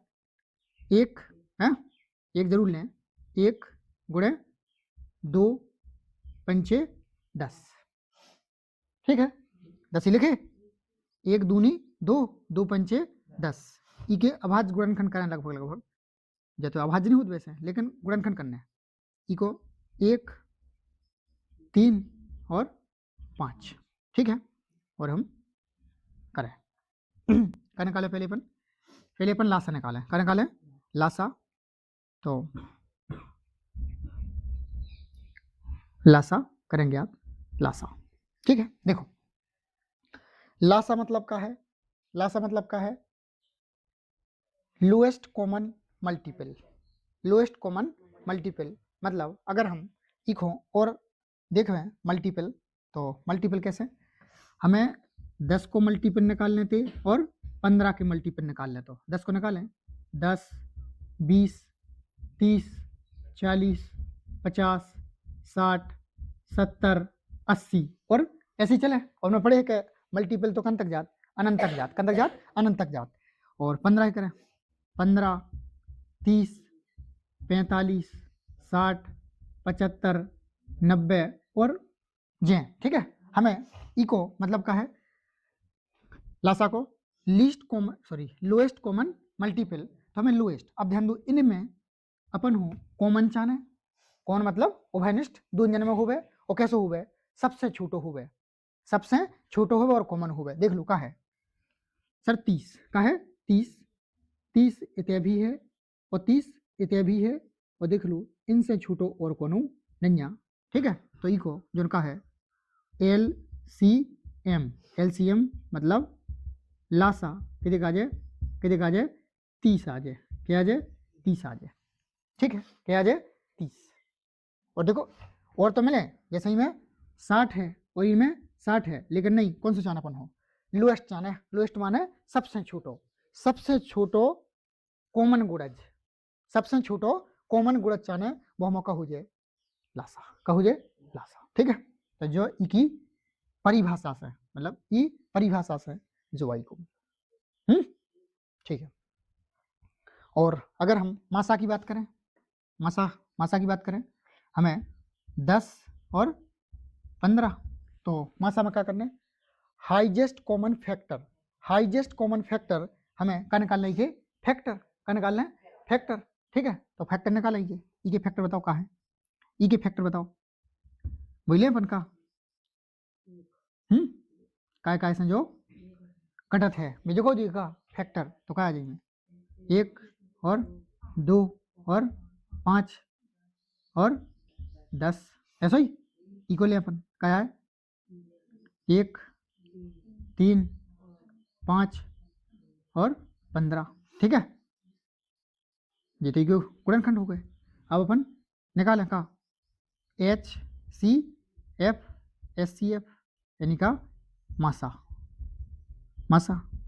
एक है, एक जरूर लें, 1 गुणे 2 पंचे 10, ठीक है। 10 ही लिखे, 1 दूनी 2, 2 पंचे 10, ई के अभाज्य गुणनखंड करना लगभग लगभग, जब तो अभाज्य नहीं होते वैसे, लेकिन गुणनखंड करना है। ई को 1, 3 और 5, ठीक है। और हम करें क्या निकाले, पहले अपन लासा निकालें, क्या निकालें लासा। तो लासा करेंगे आप, लासा, ठीक है। देखो लासा मतलब क्या है, लासा मतलब क्या है lowest common multiple, lowest common multiple. मतलब अगर हम इको और देखें मल्टीपल, तो मल्टीपल कैसे, हमें 10 को मल्टीपल निकालने थे और 15 के मल्टीपल निकालने, तो 10 को निकालें, 10, 20, 30, 40, 50, 60 70 80 और ऐसे ही चले। और मैं पढ़े कि मल्टीपल तो कन तक जात, अनंत तक जात, कन तक जात, अनंत तक जात। और 15 करें, 15 30 45 60 75 90 और जे, ठीक है। हमें इको मतलब का है लासा को लोएस्ट कॉमन मल्टीपल, तो हमें लोएस्ट। अब ध्यान दो, इनमें अपन हो कॉमन चाने, कौन मतलब उभयनिष्ठ दो जन में हुए और कैसे हुए, सबसे छोटो हुए, सबसे छोटो हुए और कॉमन हुए। देख लो का है सर 30 का है 30 इतने भी है और 30 इतने भी है, और देख लो इनसे छोटो और कोनो नन्या, ठीक है। तो इको जो का है LCM मतलब लासा कितने का जाए, कितने का जाए 30 आ जाए, क्या आ जाए 30 आ जाए, ठीक है, क्या आ जाए 30। और देखो और तो मिले, जैसे ही में 60 है और इनमें 60 है, लेकिन नहीं कौन सा चाना अपन हो, लोएस्ट चाना है। लोएस्ट माने सबसे छोटो, सबसे छोटो कॉमन गुणज, सबसे छोटो कॉमन गुणज चाने वो हम कहू जे लासा, कहू जे लासा, ठीक है। तो जो की परिभाषा से, मतलब ई परिभाषा से जो आई को, ठीक है। और अगर हम मासा की बात करें, मासा की बात करें, हमें 10 और 15, तो मासा में क्या करने, हाईएस्ट कॉमन फैक्टर हमें क्या निकालना है, फैक्टर का निकालना है, फैक्टर, ठीक है। तो फैक्टर निकालेंगे, ई के फैक्टर बताओ कहाँ है, ई के फैक्टर बताओ, बोलिए अपन का काय संजो कटत है मुझे को दिएगा फैक्टर, तो क्या आ जाएंगे 1 और 2 और 5 और 10, ऐसा ही इक्वल है अपन क्या है 1 3 5 और 15, ठीक है। ये तो क्यों गुणनखंड हो गए। अब अपन निकालें का HCF यानी का मासा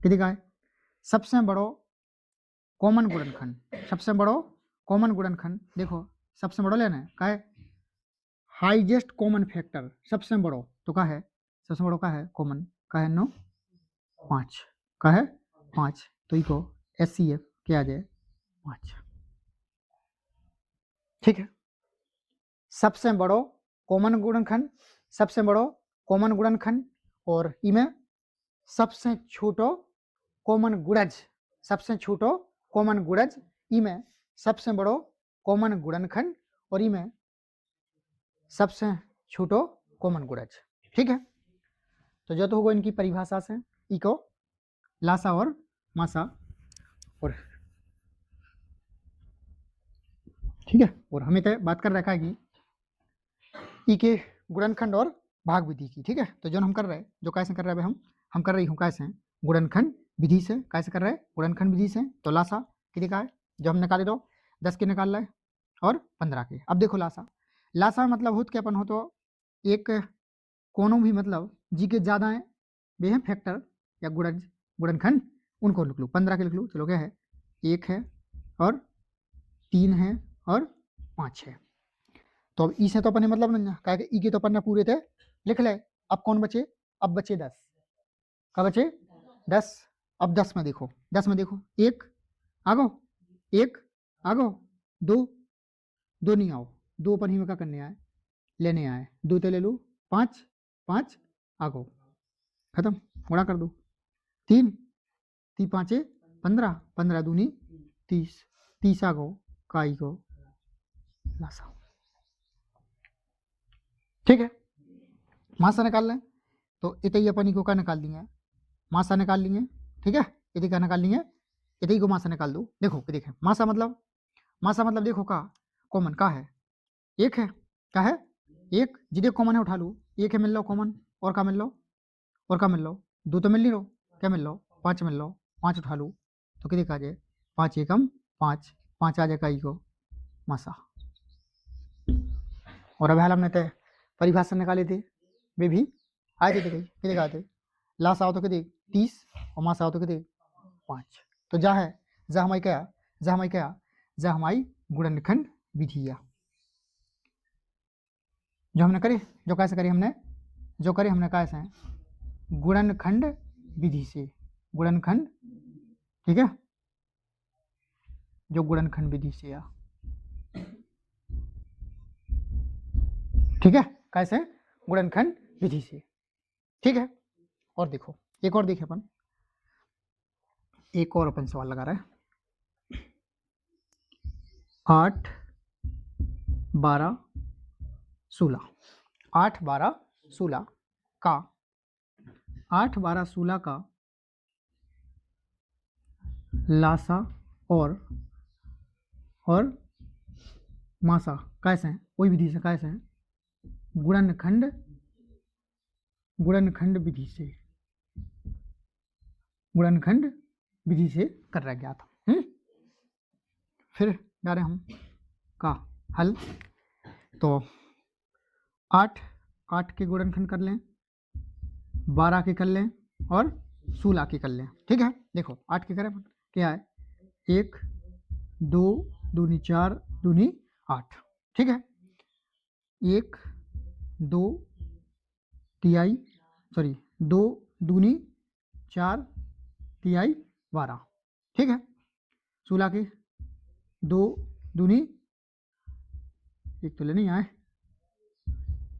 कितने का है, सबसे बड़ो कॉमन गुणनखंड, सबसे बड़ो कॉमन गुणनखंड देखो, सबसे बड़ो लेना है का है हाईएस्ट कॉमन फैक्टर, सबसे बड़ो तो का है, सबसे बड़ो का है कॉमन का है 9 5 का है 5, तो इको HCF क्या आ जाए 5, ठीक है। सबसे बड़ो कॉमन गुणनखंड, सबसे बड़ो कॉमन गुणनखंड, और इमें सबसे छोटो कॉमन गुणज, सबसे छोटो कॉमन गुणज, इमें सबसे बड़ो कॉमन गुणनखंड, और इमें सबसे छोटो कॉमन गुणज, ठीक है। तो जो तो होगा इनकी परिभाषा से इको लासा और मासा, और ठीक है। और हमें तो बात कर रखा है कि ई के गुणनखंड और भाग विधि की, ठीक है। तो जो हम कर रहे हैं, जो कैसे कर रहे हैं हम कर रही हूँ कैसे गुणनखंड विधि से, कैसे कर रहे हैं गुणनखंड विधि से। तो लासा कितने का है, जो हम निकाले दो 10 के निकाल रहे और 15 के। अब देखो लासा मतलब हो क्या अपन हो, तो एक कोनो भी मतलब जी के ज़्यादा है वे हैं फैक्टर या गुणनखंड, उनको लिख लो, 15 के लिख लो, चलो क्या है 1 है और 3 है और 5 है। तो अब ई से तो अपन ने मतलब नहीं कहा कि ई के तो अपन ने पूरे थे लिख ले। अब कौन बचे, अब बचे 10, का बचे 10। अब 10 में देखो, 10 में देखो 1 आगो, 1 आगो, 2 नहीं आओ, 2 अपन ही में क्या करने आए, लेने आए, 2 तो ले लो, 5 आगो, खत्म, गुणा कर दो, 3 5 15, 15 दूनी 30 आगो काई को लासा, ठीक है। मासा निकाल लें, तो इतने अपन को क्या निकाल देंगे, मासा निकाल लेंगे, ठीक है। इतने क्या निकाल लेंगे, इतने को मासा निकाल दो। देखो देखें मासा मतलब देखो का कॉमन का है, एक है क्या है, एक जिधे कॉमन है उठा लो, एक है मिल लो कॉमन, और का मिल लो, और का मिल लो, 2 तो मिल नहीं लो, क्या मिल लो 5 मिल लो, 5 उठा लो, तो कितने का आ जाए 5 एकम 5 आ जाएगा ई को मासा। और अब हाल हमने तय परिभाषा निकाले थे, वे भी आए थे, कितने का आते, लास्ट आओ तो कितने 30 और मास आओ तो कितने 5। तो जा है जा हमारी गुणनखंड विधिया। जो हमने करी, जो कैसे करी हमने, जो करी हमने कैसे हैं, गुणनखंड विधि से, गुणनखंड, ठीक है, जो गुणनखंड विधि से या, ठीक है, कैसे, गुणनखंड विधि से, ठीक है। और देखो एक और देखे अपन, एक और अपन सवाल लगा रहे हैं, 8 12 16, 8 12 16 का, 8 12 16 का लासा और मासा कैसे हैं, वही विधि से कैसे हैं, गुणनखंड, गुणनखंड विधि से, गुणनखंड विधि से कर रहा गया था। फिर जा रहे हम का हल, तो 8 के गुणनखंड कर लें, 12 के कर लें और 16 के कर लें, ठीक है। देखो 8 के करें क्या है, 1 2 दूनी 4 दूनी 8, ठीक है, 1 2 तिहाई, सॉरी 2 दूनी 4 तिहाई 12, ठीक है। 16 की 2 दूनी, एक तो ले नहीं आए,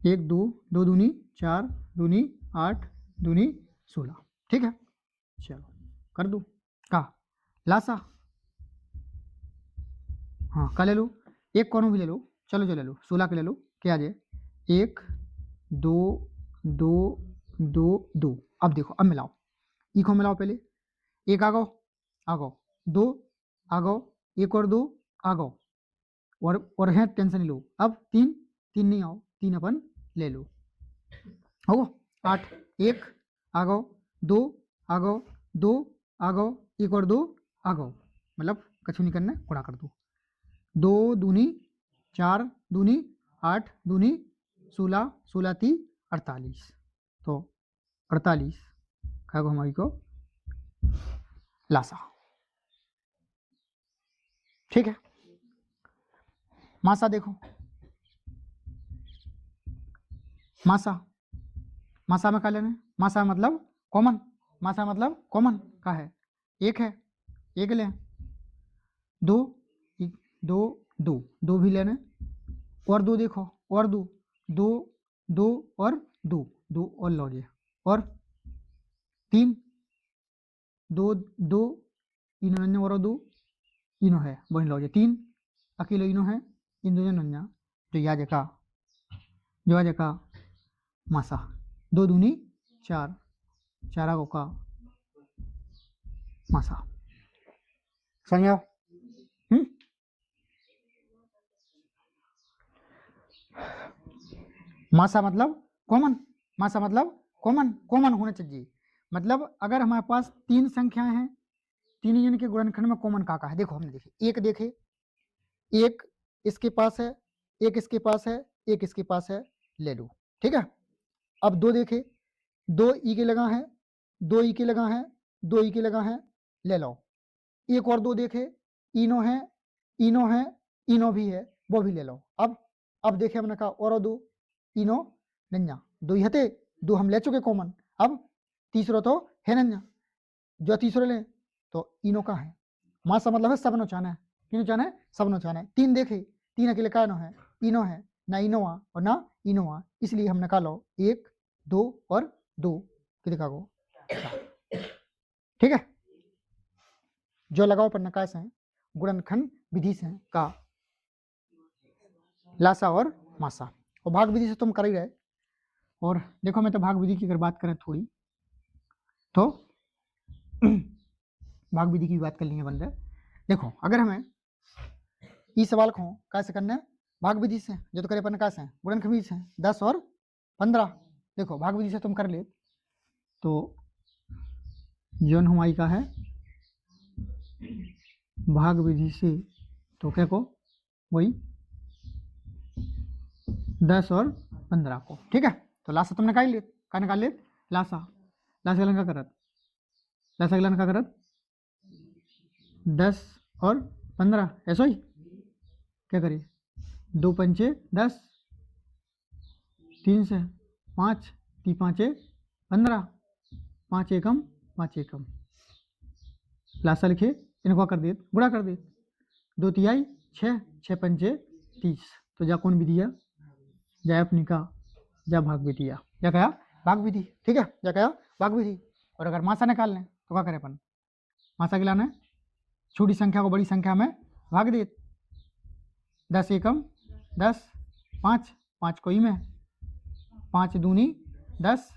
1 2 2 दूनी 4 दूनी 8 दूनी 16, ठीक है। चलो कर दूँ का लासा, हाँ का ले लो, एक कौन भी ले लो, चलो जो ले लो, 16 के ले लो, क्या आ जाए, 1 2 2 2 2, अब देखो अब मिलाओ, ई को मिलाओ पहले, 1 आ गो 2 आ गो, 1 और 2 आ गो, और है टेंशन नहीं लो, अब 3 नहीं आओ, 3 अपन ले लो, हो 8, 1 आ गो, 2 आ गो, 2 आ गो, 1 और 2 आ गो, मतलब कछु नहीं करना, गुणा कर दो, 2 दूनी 4 दूनी 8 दूनी 16, 16 ती 48, तो 48 क्या को हमारी को लासा, ठीक है। मासा देखो, मासा में क्या लेना है, मासा मतलब कॉमन, मासा मतलब कॉमन का है, 1 है, 1 लें, 2 2 2 2 भी लेने, और 2 देखो, और 2 2 2 और 2 2 और लो, और 3 2 2 इनो और 2 इनो है, वही लो, 3 अकेले इनो है, इन दोनों नन्या, तो या जका मासा, 2 दूनी 4 4 को का मासा, समझ आओ। मासा मतलब कॉमन, मासा मतलब कॉमन होना चाहिए, मतलब अगर हमारे पास 3 संख्याएं हैं, 3 जन के गुणनखंड में कॉमन का है, देखो हमने देखे, एक इसके पास है, एक इसके पास है, एक इसके पास है, ले लो, ठीक है। अब 2 देखे, 2 ई के लगा है, 2 ई के लगा है, 2 ई के लगा है, ले लो, एक और 2 देखे, इनो है, इनो भी है, वो भी ले लो। अब देखे हमने कहा और 2 इनो नन्या, 2 ही हते, 2 हम ले चुके कॉमन, अब तीसरा तो है नन्या, जो तीसरा ले तो इनो का है, मासा मतलब है सबनो चाना है, किनो चाना है, सबनो चाना है। 3 देखे, 3 अकेले का है, इनो है, ना इनोआ और ना इनोआ, इसलिए हमने कहा लो 1 2 और 2 कि देखा गो, ठीक है। जो लगाओ पर नकाश है, गुणनखंड विधि से का लासा और मासा, और भाग विधि से तुम कर ही रहे, और देखो मैं तो भाग विधि की अगर बात करें थोड़ी, तो भाग विधि की बात कर लेंगे बंदे। देखो अगर हमें इस सवाल को कैसे करना है, भाग विधि से, जो तो करे पर नकाश है, गुणनखंड विधि से 10 और 15, देखो भाग विधि से तुम कर ले, तो जौन हमारी का है भाग विधि से, तो क्या को वही 10 और 15 को, ठीक है। तो लासा तुमने निकाल ले, लासा गलन का करत, लासा गलन का करत 10 और 15, ऐसा ही क्या करिए, 2 पंचे 10, 3 से 5, 3 5 15, 5 एकम 5 एकम, लासा लिखे, इनको कर दे, गुणा कर दे, 2 तिहाई 6, 6 पंचे 30, तो जा कौन विधि है, जा अपनी का, जा भाग विधि है, जा क्या भाग विधि, ठीक है, जा क्या भाग विधि। और अगर मासा निकाल लें तो क्या करें अपन, मासा गिलाना है, छोटी संख्या को बड़ी संख्या में भाग दे, 10 एकम 10, 5 5 को ही में, 5 दूनी 10,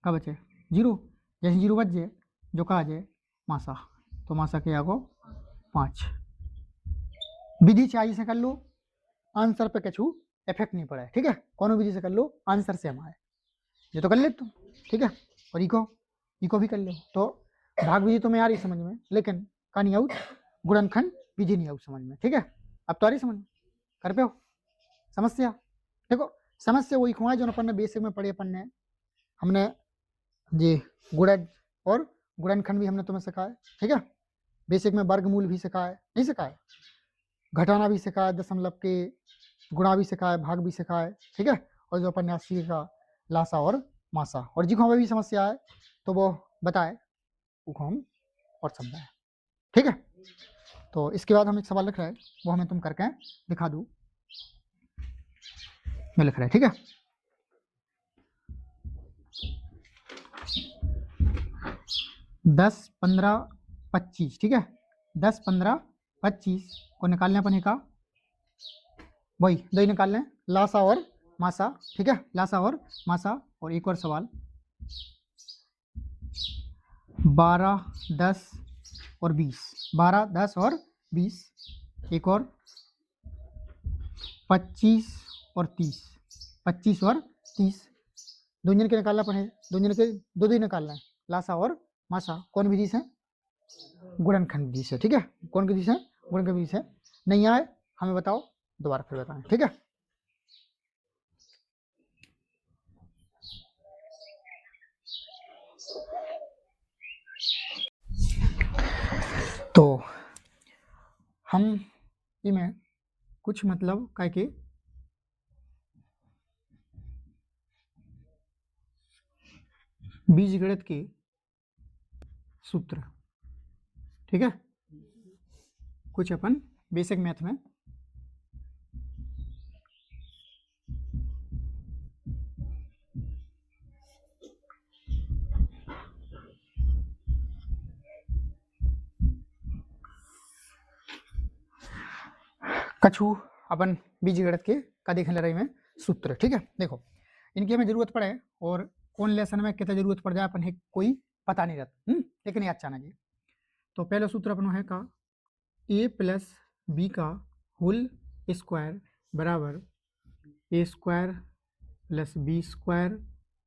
का बचे 0, जैसे 0 बच जाए जो कहा जाए मासा, तो मासा के आगो 5। विधि चाहिए से कर लो, आंसर पे कछु इफेक्ट नहीं पड़ा है, ठीक है, कौन विधि से कर लो, आंसर से हमारे ये तो कर ले तुम, ठीक है, और इको भी कर लो। तो भाग विधि तो मैं आ रही समझ में, लेकिन का नहीं आउट, गुणनखंड विधि नहीं आउट समझ में, ठीक है, अब तो आ रही समझ में, कर पे हो समस्या। देखो समस्या वही खुआ जो अपन ने बेसिक में पढ़े, अपन ने हमने जी गुणज और गुणनखंड भी हमने तुम्हें सिखाया, ठीक है, बेसिक में वर्गमूल भी सिखाया, नहीं सिखाया, घटाना भी सिखाया, दशमलव के गुणा भी सिखाया, भाग भी सिखाया, ठीक है, और जो अपन ने सीखा लासा और मासा, और जिको भी समस्या है तो वो बताए, वो हम और समझाए, ठीक है। तो इसके बाद हम एक सवाल लिख रहे हैं, वो हमें तुम करके दिखा दो, मैं लिख रहा है, ठीक है। दस 15 25, ठीक है, 10 15 25 को निकालने अपन का वही दो ही निकालने, लासा और मासा, ठीक है, लासा और मासा। और एक और सवाल, 12 10 और 20, 12 10 और 20, एक और 25 और 30, 25 और 30, दो जन के निकालना पड़े, दो जन के दो ही निकालना है, लासा और मासा, कौन विधि से, गुणनखंड विधि से, ठीक है, कौन विधि से, गुणनखंड विधि से। नहीं आए हमें बताओ, दोबारा फिर बताएं, ठीक है। तो हम इमें कुछ मतलब कह के बीजगणित के सूत्र, ठीक है, कुछ अपन बेसिक मैथ में कछु अपन बीजगणित के का देख ले रही में सूत्र, ठीक है। देखो इनकी हमें जरूरत पड़े, और कौन लेसन में कितना जरूरत पड़ जाए अपन है कोई पता नहीं रहता, लेकिन याद चाहना जी। तो पहला सूत्र अपन है का a प्लस बी का होल स्क्वायर बराबर a square plus b square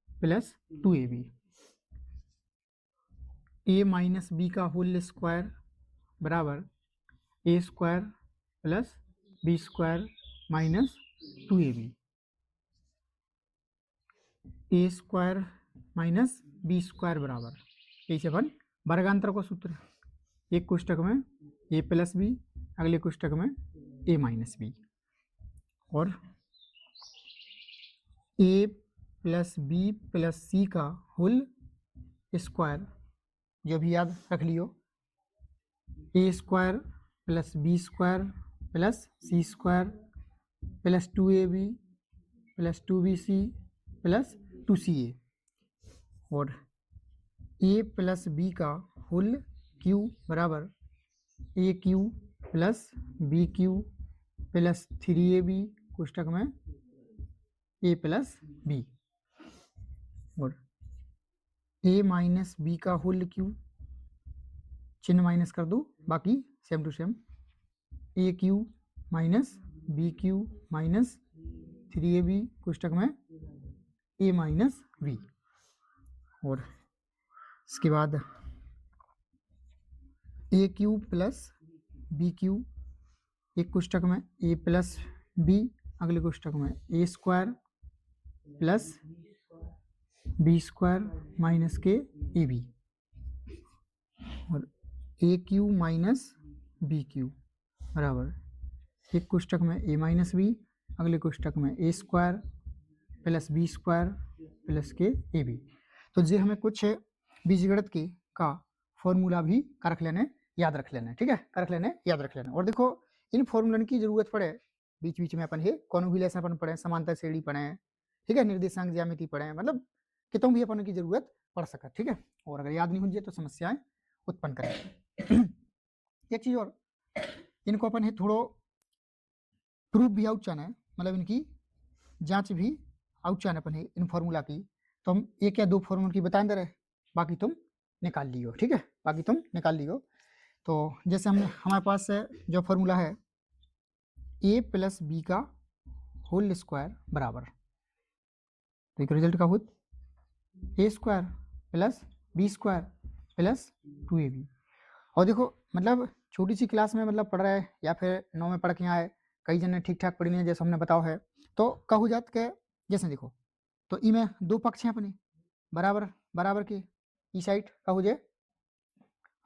plus 2ab, a minus b का होल स्क्वायर बराबर a square plus b square minus 2ab, a square minus b square बराबर, ऐसे अपन वर्गांतर को सूत्र, एक कोष्टक में ए प्लस बी, अगले कोष्टक में ए माइनस बी, और a plus b plus c का होल स्क्वायर, जो भी याद रख लियो, a square plus b square plus c square plus 2ab plus 2bc plus 2ca, और a प्लस बी का होल क्यू बराबर a cube plus b cube plus 3ab कोष्टक में a प्लस बी, और a माइनस बी का whole cube, चिन्ह minus कर दो, बाकी same to same, a cube minus b Q minus 3ab कोष्टक में a माइनस बी, और इसके बाद a cube plus b cube, एक कोष्टक में a प्लस बी, अगले कोष्टक में a square plus b square minus के ए बी, और a cube minus b cube बराबर, एक कोष्टक में a माइनस बी, अगले कोष्टक में a square plus b square plus के ए बी। तो जे हमें कुछ बीजगणित की का फॉर्मूला भी का रख लेने, याद रख लेना, ठीक है, का रख लेने, याद रख लेना। और देखो इन फॉर्मूलन की जरूरत पड़े बीच बीच में अपन ये कॉन्वोल्यूशन अपन पढ़े, समांतर श्रेणी पढ़े, ठीक है, निर्देशांक ज्यामिति पढ़े, मतलब कितों भी अपन की जरूरत पड़ सके, ठीक है। और अगर याद नहीं हो जाए तो समस्याएं उत्पन्न करें। एक चीज और, इनको अपन है थोड़ो प्रूफ भी आउट चाहना है, मतलब इनकी जांच भी आउट चाहना अपन है इन फॉर्मूला की। तो हम एक या दो फॉर्मूला की बता दे रहे, बाकी तुम निकाल लियो, ठीक है, बाकी तुम निकाल लियो। तो जैसे हम हमारे पास जो फॉर्मूला है a प्लस बी का होल स्क्वायर बराबर, तो एक रिजल्ट का होत a square plus b square plus 2ab। और देखो मतलब छोटी सी क्लास में मतलब पढ़ रहा है या फिर 9 में पढ़ के आए, कई जन ने ठीक ठाक पढ़ी नहीं जैसे हमने बताओ है, तो कहू जात के जैसे देखो तो ई में दो पक्ष हैं अपने बराबर बराबर के, ई साइड कहू जे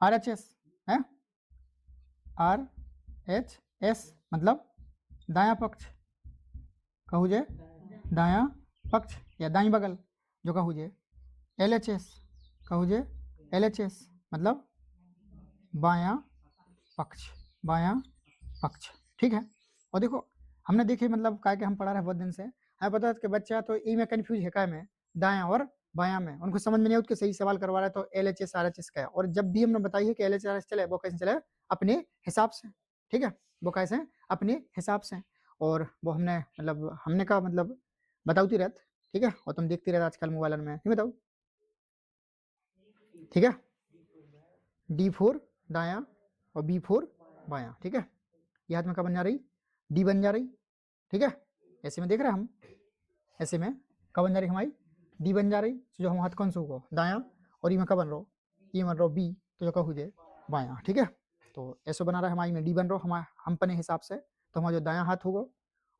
आर एच एस है, आर एच एस मतलब दाया पक्ष, कहू जे दाया पक्ष या दाई बगल, जो कहू जे एल एच एस, कहू जे एल एच एस मतलब बाया पक्ष, बाया पक्ष, ठीक है। और देखो हमने देखे मतलब काय के हम पढ़ा रहे बहुत दिन से, हमें पता है कि बच्चा तो ई में कंफ्यूज है काय में, दाया और बाया में, उनको समझ में नहीं आया, सही सवाल करवा रहा है तो L H S R H S का है। और जब भी हमने बताई है कि एल एच आर एच चले वो कैसे चले, अपने हिसाब से, ठीक है, वो कैसे अपने हिसाब से। और वो हमने मतलब हमने का मतलब बताती रहते, ठीक है, और तुम देखती रहते आजकल मोबाइल में, नहीं बताओ, ठीक है, D4 दाया और B4 बाया, ठीक है, ये हाथ में क्या बन जा रही, डी बन जा रही, ठीक है, ऐसे में देख रहे हैं हम, ऐसे में क्या बन जा रही हमारी डी बन जा रही, तो जो हम हाथ कौन सा होगा दाया, और ये में क्या बन रहा, ये बन रहा बी, तो जो क्या हो जाए बाया, ठीक है। तो ऐसे बना रहा है हमारी में डी बन रहा हमारे हम अपने हिसाब से, तो हमारा जो दाया हाथ होगा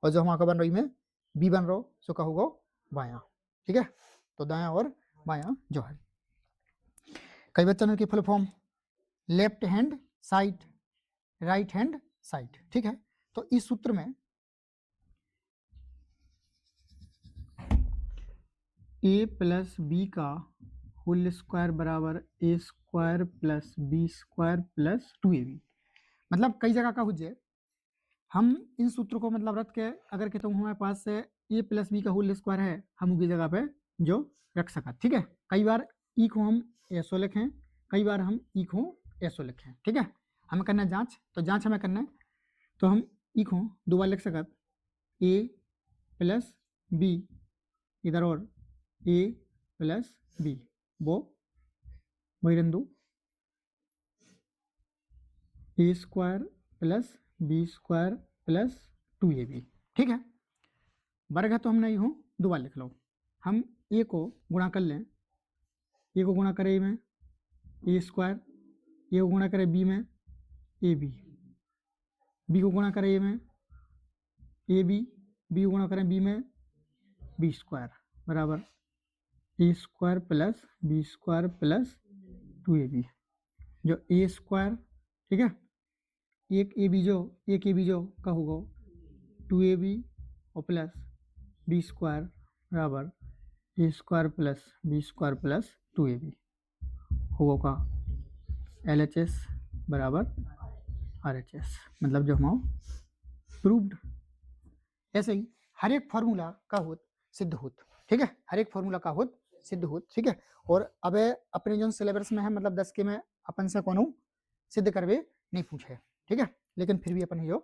और जो हमारा बन रही में बी बन रहा सो क्या होगा बाया, ठीक है। तो दाया और बाया जो है, कई बच्चों की full form left hand side right hand side, ठीक है। तो इस सूत्र में a प्लस बी का होल स्क्वायर बराबर a square plus b square plus 2ab, मतलब कई जगह का हो जाए हम इन सूत्रों को मतलब रख के अगर कहते हूँ हमारे पास से a प्लस बी का होल स्क्वायर है, हम उनकी जगह पे जो रख सका, ठीक है। कई बार ई को हम ऐसो लिखें, कई बार हम ई को ऐसो लिखें, ठीक है, हमें करना है जांच, तो जांच हमें करना है, तो हम ई को दो बार लिख सकत a प्लस बी इधर और a प्लस बी, वो वही रंदू a square plus b square plus 2ab, ठीक है। वर्ग है तो हमने यूँ दो बार लिख लो, हम a को गुणा कर लें, a को गुणा करें a में a स्क्वायर, a को गुणा करें b में ab, b को गुणा करें a में ab, b को गुणा करें b में b स्क्वायर बराबर a square plus b square plus 2ab, जो a स्क्वायर, ठीक है, एक ए बी जो का होगा 2ab और प्लस बी स्क्वायर बराबर a square plus b square plus 2ab होगा का एल एच एस बराबर आर एच एस, मतलब जो हम प्रूव्ड। ऐसे ही हर एक फार्मूला का होत सिद्ध होत, ठीक है, हर एक फार्मूला का होत सिद्ध होत, ठीक है। और अब अपने जो सिलेबस में है मतलब 10 के में अपन से कोनो सिद्ध करवे नहीं पूछे, ठीक है, लेकिन फिर भी अपन यो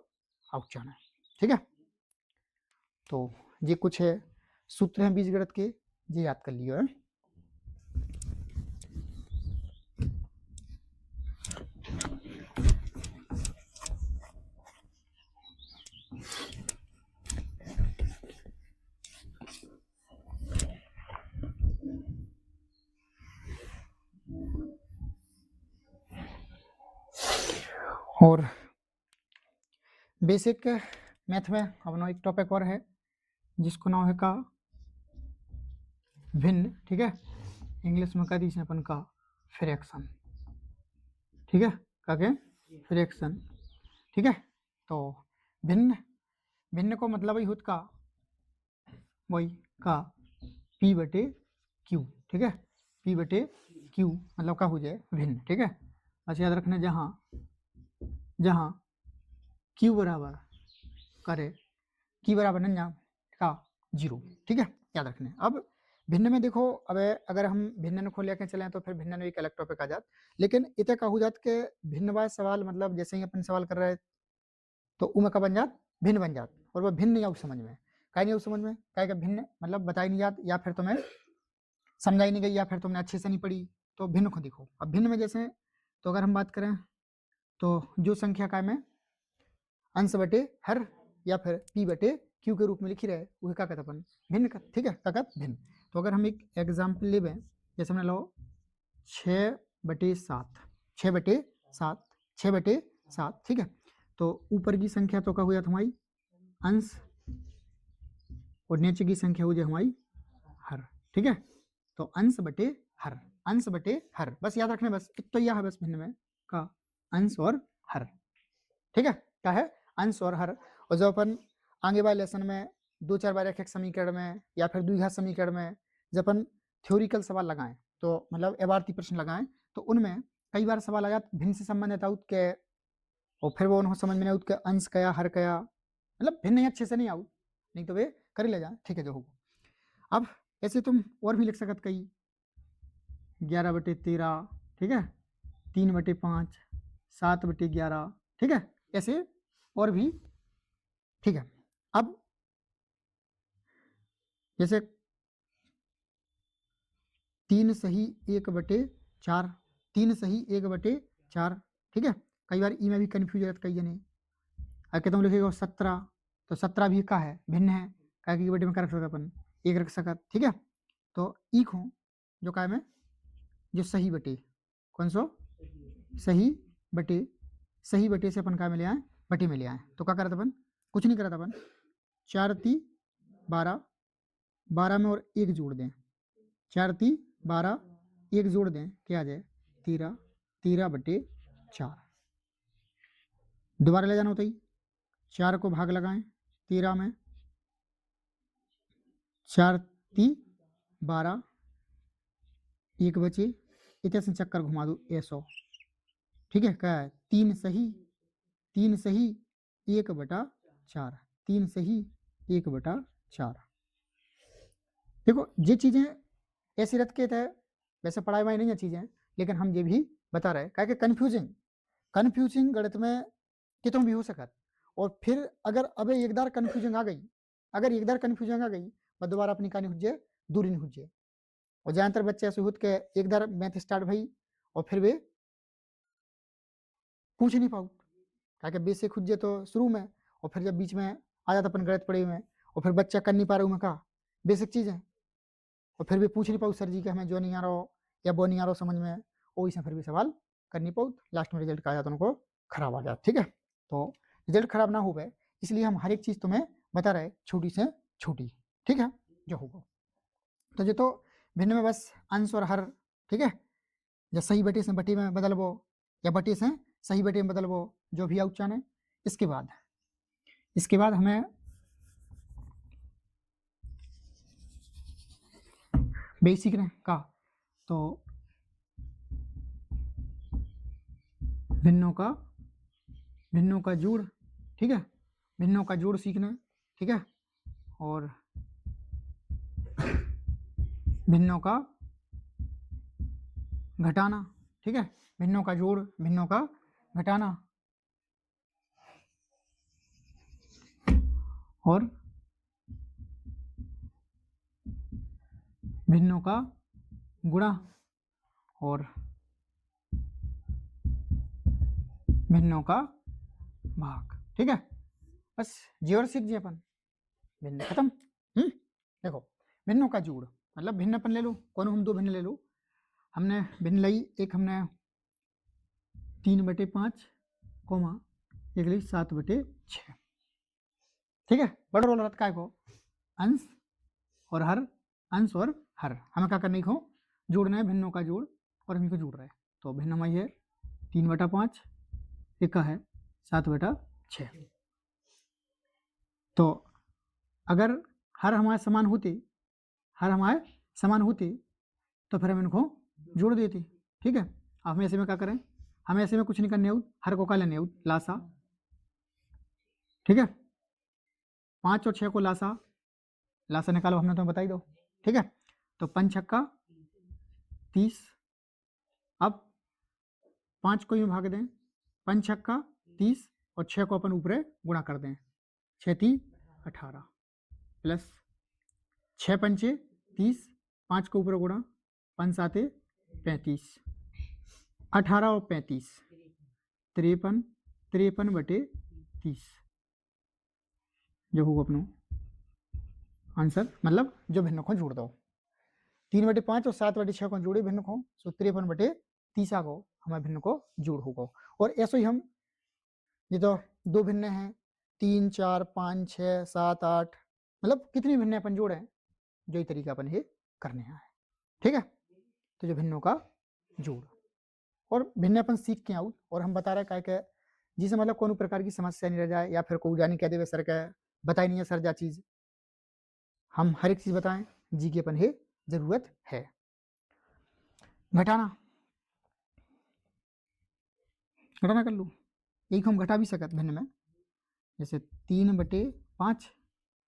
आउट जाना है, ठीक है। तो ये कुछ है सूत्र हैं बीजगणित के, ये याद कर लियो है। और बेसिक मैथ में अपना एक टॉपिक और है जिसको नाम है का भिन्न, ठीक है, इंग्लिश में कह दी अपन का फ्रैक्शन, ठीक है, का के फ्रैक्शन, ठीक है। तो भिन्न भिन्न को मतलब ही होत का वही का P बटे Q, ठीक है, P बटे Q मतलब का हो जाए भिन्न, ठीक है। बस याद रखना जहाँ Q बराबर करे Q बराबर नन्या का 0, ठीक है, याद रखना। अब भिन्न में देखो, अब अगर हम भिन्न को लेकर चलें तो फिर भिन्न में एक अलग टॉपिक आ जात, लेकिन इतना का हो जात के भिन्न बाय सवाल मतलब जैसे ही अपन सवाल कर रहे तो उमें का बन जात भिन्न बन जात, और वह भिन्न नहीं आऊ समझ में, काहे नहीं आऊ समझ में, काहे का भिन्न मतलब बताई नहीं जात, या फिर तुम्हें समझाई नहीं गई, या फिर तुमने अच्छे से नहीं पढ़ी, तो भिन्न को देखो। अब भिन्न में जैसे, तो अगर हम बात करें तो जो संख्या का में अंश बटे हर या फिर P बटे Q के रूप में लिखी रहे वह का कहते अपन भिन्न का, ठीक है, का कहते भिन्न। तो अगर हम एक एग्जाम्पल ले लें, जैसे हमने लो 6/7, 6/7, 6/7, ठीक है, तो ऊपर की संख्या तो का हो जाता हमारी अंश और नीचे की संख्या हो जाए हमारी हर, ठीक है। तो अंश बटे हर, अंश बटे हर, बस याद रखना, बस तो यह है बस भिन्न में का अंश और हर, ठीक है, क्या है अंश और हर। और जब अपन आगे वाले लेसन में 2-4 बार एक समीकरण में या फिर द्विघात समीकरण में जब अपन थ्योरिकल सवाल लगाएं, तो मतलब अवार्ती प्रश्न लगाएं, तो उनमें कई बार सवाल आया भिन्न से संबंधित आउट के, और फिर वो उनको समझ में नहीं आउट के अंश कया हर कया, मतलब भिन्न अच्छे से नहीं आउट, नहीं तो वे कर ले जाए, ठीक है, जो होगा। अब ऐसे तुम और भी लिख सकत कई 11/13, ठीक है, 3/5, 7/11, ठीक है, ऐसे और भी, ठीक है। अब जैसे 3 सही 1/4, 3 सही 1/4, ठीक है, कई बार ई में भी कन्फ्यूज रहता कई जने, अगर तुम लिखेगा 17, तो 17 भी का है भिन्न है, क्या कि बटे में क्या रख सकते अपन एक रख सकत, ठीक है। तो ई को जो का में जो सही बटे कौन सो सही बटे, सही बटे से अपन का में ले आए बटे में ले आए, तो क्या करता अपन कुछ नहीं करता अपन 4×3 12, 12 में और 1 जोड़ दें, 4×3 12, 1 जोड़ दें, क्या आ जाए 13, 13/4, दोबारा ले जाना होता ही 4 को भाग लगाएं 13 में, 4×3 12, 1 बचे, इतने से चक्कर घुमा दो ऐसो, ठीक है, क्या है 3 सही 1/4, 3 सही 1/4। देखो ये चीजें ऐसी रख के थे, वैसे पढ़ाई वाई नहीं है चीजें, लेकिन हम ये भी बता रहे हैं, क्या कि कन्फ्यूजिंग गणित में कितों भी हो सकत, और फिर अगर अब एक बार कन्फ्यूजन आ गई, अगर एक बार कन्फ्यूजन आ गई और दोबारा अपनी कहानी हुज्जे दूरी नहीं हुज्जे, और ज्यादातर बच्चे ऐसे होते के एक बार मैथ स्टार्ट भई और फिर वे पूछ नहीं पाऊ, क्या कि बेसिक हुज्जे तो शुरू में, और फिर जब बीच में आ जाता अपन गणित पढ़े में, और फिर बच्चा कर नहीं पा रहा हूँ मैं कहा बेसिक चीज़ें, और फिर भी पूछ नहीं पाऊँ सर जी के हमें जो नहीं आ रहा या वो नहीं आ रहा समझ में, वो इसे फिर भी सवाल कर नहीं पाऊँ, लास्ट में रिजल्ट का आ जाता उनको खराब आ जाता, ठीक है। तो रिजल्ट खराब ना हो गए इसलिए हम हर एक चीज़ तुम्हें बता रहे छोटी से छोटी, ठीक है, जो होगा। तो ये तो भिन्न में बस अंश और हर, ठीक है, या सही बटे से बटी में बदलबो या बटे से सही बटे में बदलबो, जो भी आउट चाहे। इसके बाद हमें बेसिक ने का, तो भिन्नों का जोड़, ठीक है, भिन्नों का जोड़ सीखना, ठीक है, और भिन्नों का घटाना, ठीक है, भिन्नों का जोड़ भिन्नों का घटाना, और भिन्नों का गुणा, और भिन्नों का भाग, ठीक है, बस जी और सीख जी अपन, भिन्न खत्म। देखो भिन्नों का जोड़ मतलब भिन्न अपन ले लो, कौन हम दो भिन्न ले लो, हमने भिन्न ली, एक हमने 3/5 कोमा एक ली 7/6, ठीक है, बड़ा रोल रहा है को अंश और हर, अंश और हर हमें क्या करने को जोड़ना है, भिन्नों का जोड़, और हम इनको जोड़ रहे हैं, तो भिन्न हमारी है 3/5, एक का है 7/6। तो अगर हर हमारे समान होते हर हमारे समान होते तो फिर हम इनको जोड़ देते। ठीक है, अब हम ऐसे में क्या करें, हमें ऐसे में कुछ नहीं करने आउट, हर को का लेने आउट लासा। ठीक है, 5 और 6 को लासा, लासा निकालो, हमने तो बताई दो। ठीक है, तो 5 छक्का 30, अब 5 को यूं भाग दें, 5 छक्का 30 और 6 को अपन ऊपर गुणा कर दें, 6 3 18 प्लस 6 पंचे 30, 5 को ऊपर गुणा, 5 साते 35, 18 और 35 53, 53 बटे 30 जो होगा अपनो आंसर, मतलब जो भिन्न को जोड़ दो, 3 बटे 5 और 7 बटे 6 को जोड़े भिन्न को, सो 53 बटे 30 को हमारे भिन्न को जोड़ होगा। और ऐसे ही हम ये तो दो भिन्न हैं, 3 4 5 6 7 8, मतलब कितनी भिन्न अपन जोड़े जो ही तरीका अपन ये करने हैं। ठीक है, तो जो भिन्नों का जोड़ और भिन्न अपन सीख के आउट, और हम बता रहे क्या जिसे मतलब कोनो प्रकार की समस्या नहीं रह जाए या फिर कोई जाने कह देवे सर का बताई नहीं है सर जा चीज, हम हर एक चीज बताएं जी की अपन है जरूरत है। घटाना घटाना कर लूँ, एक हम घटा भी सकते भिन्न में, जैसे 3 बटे 5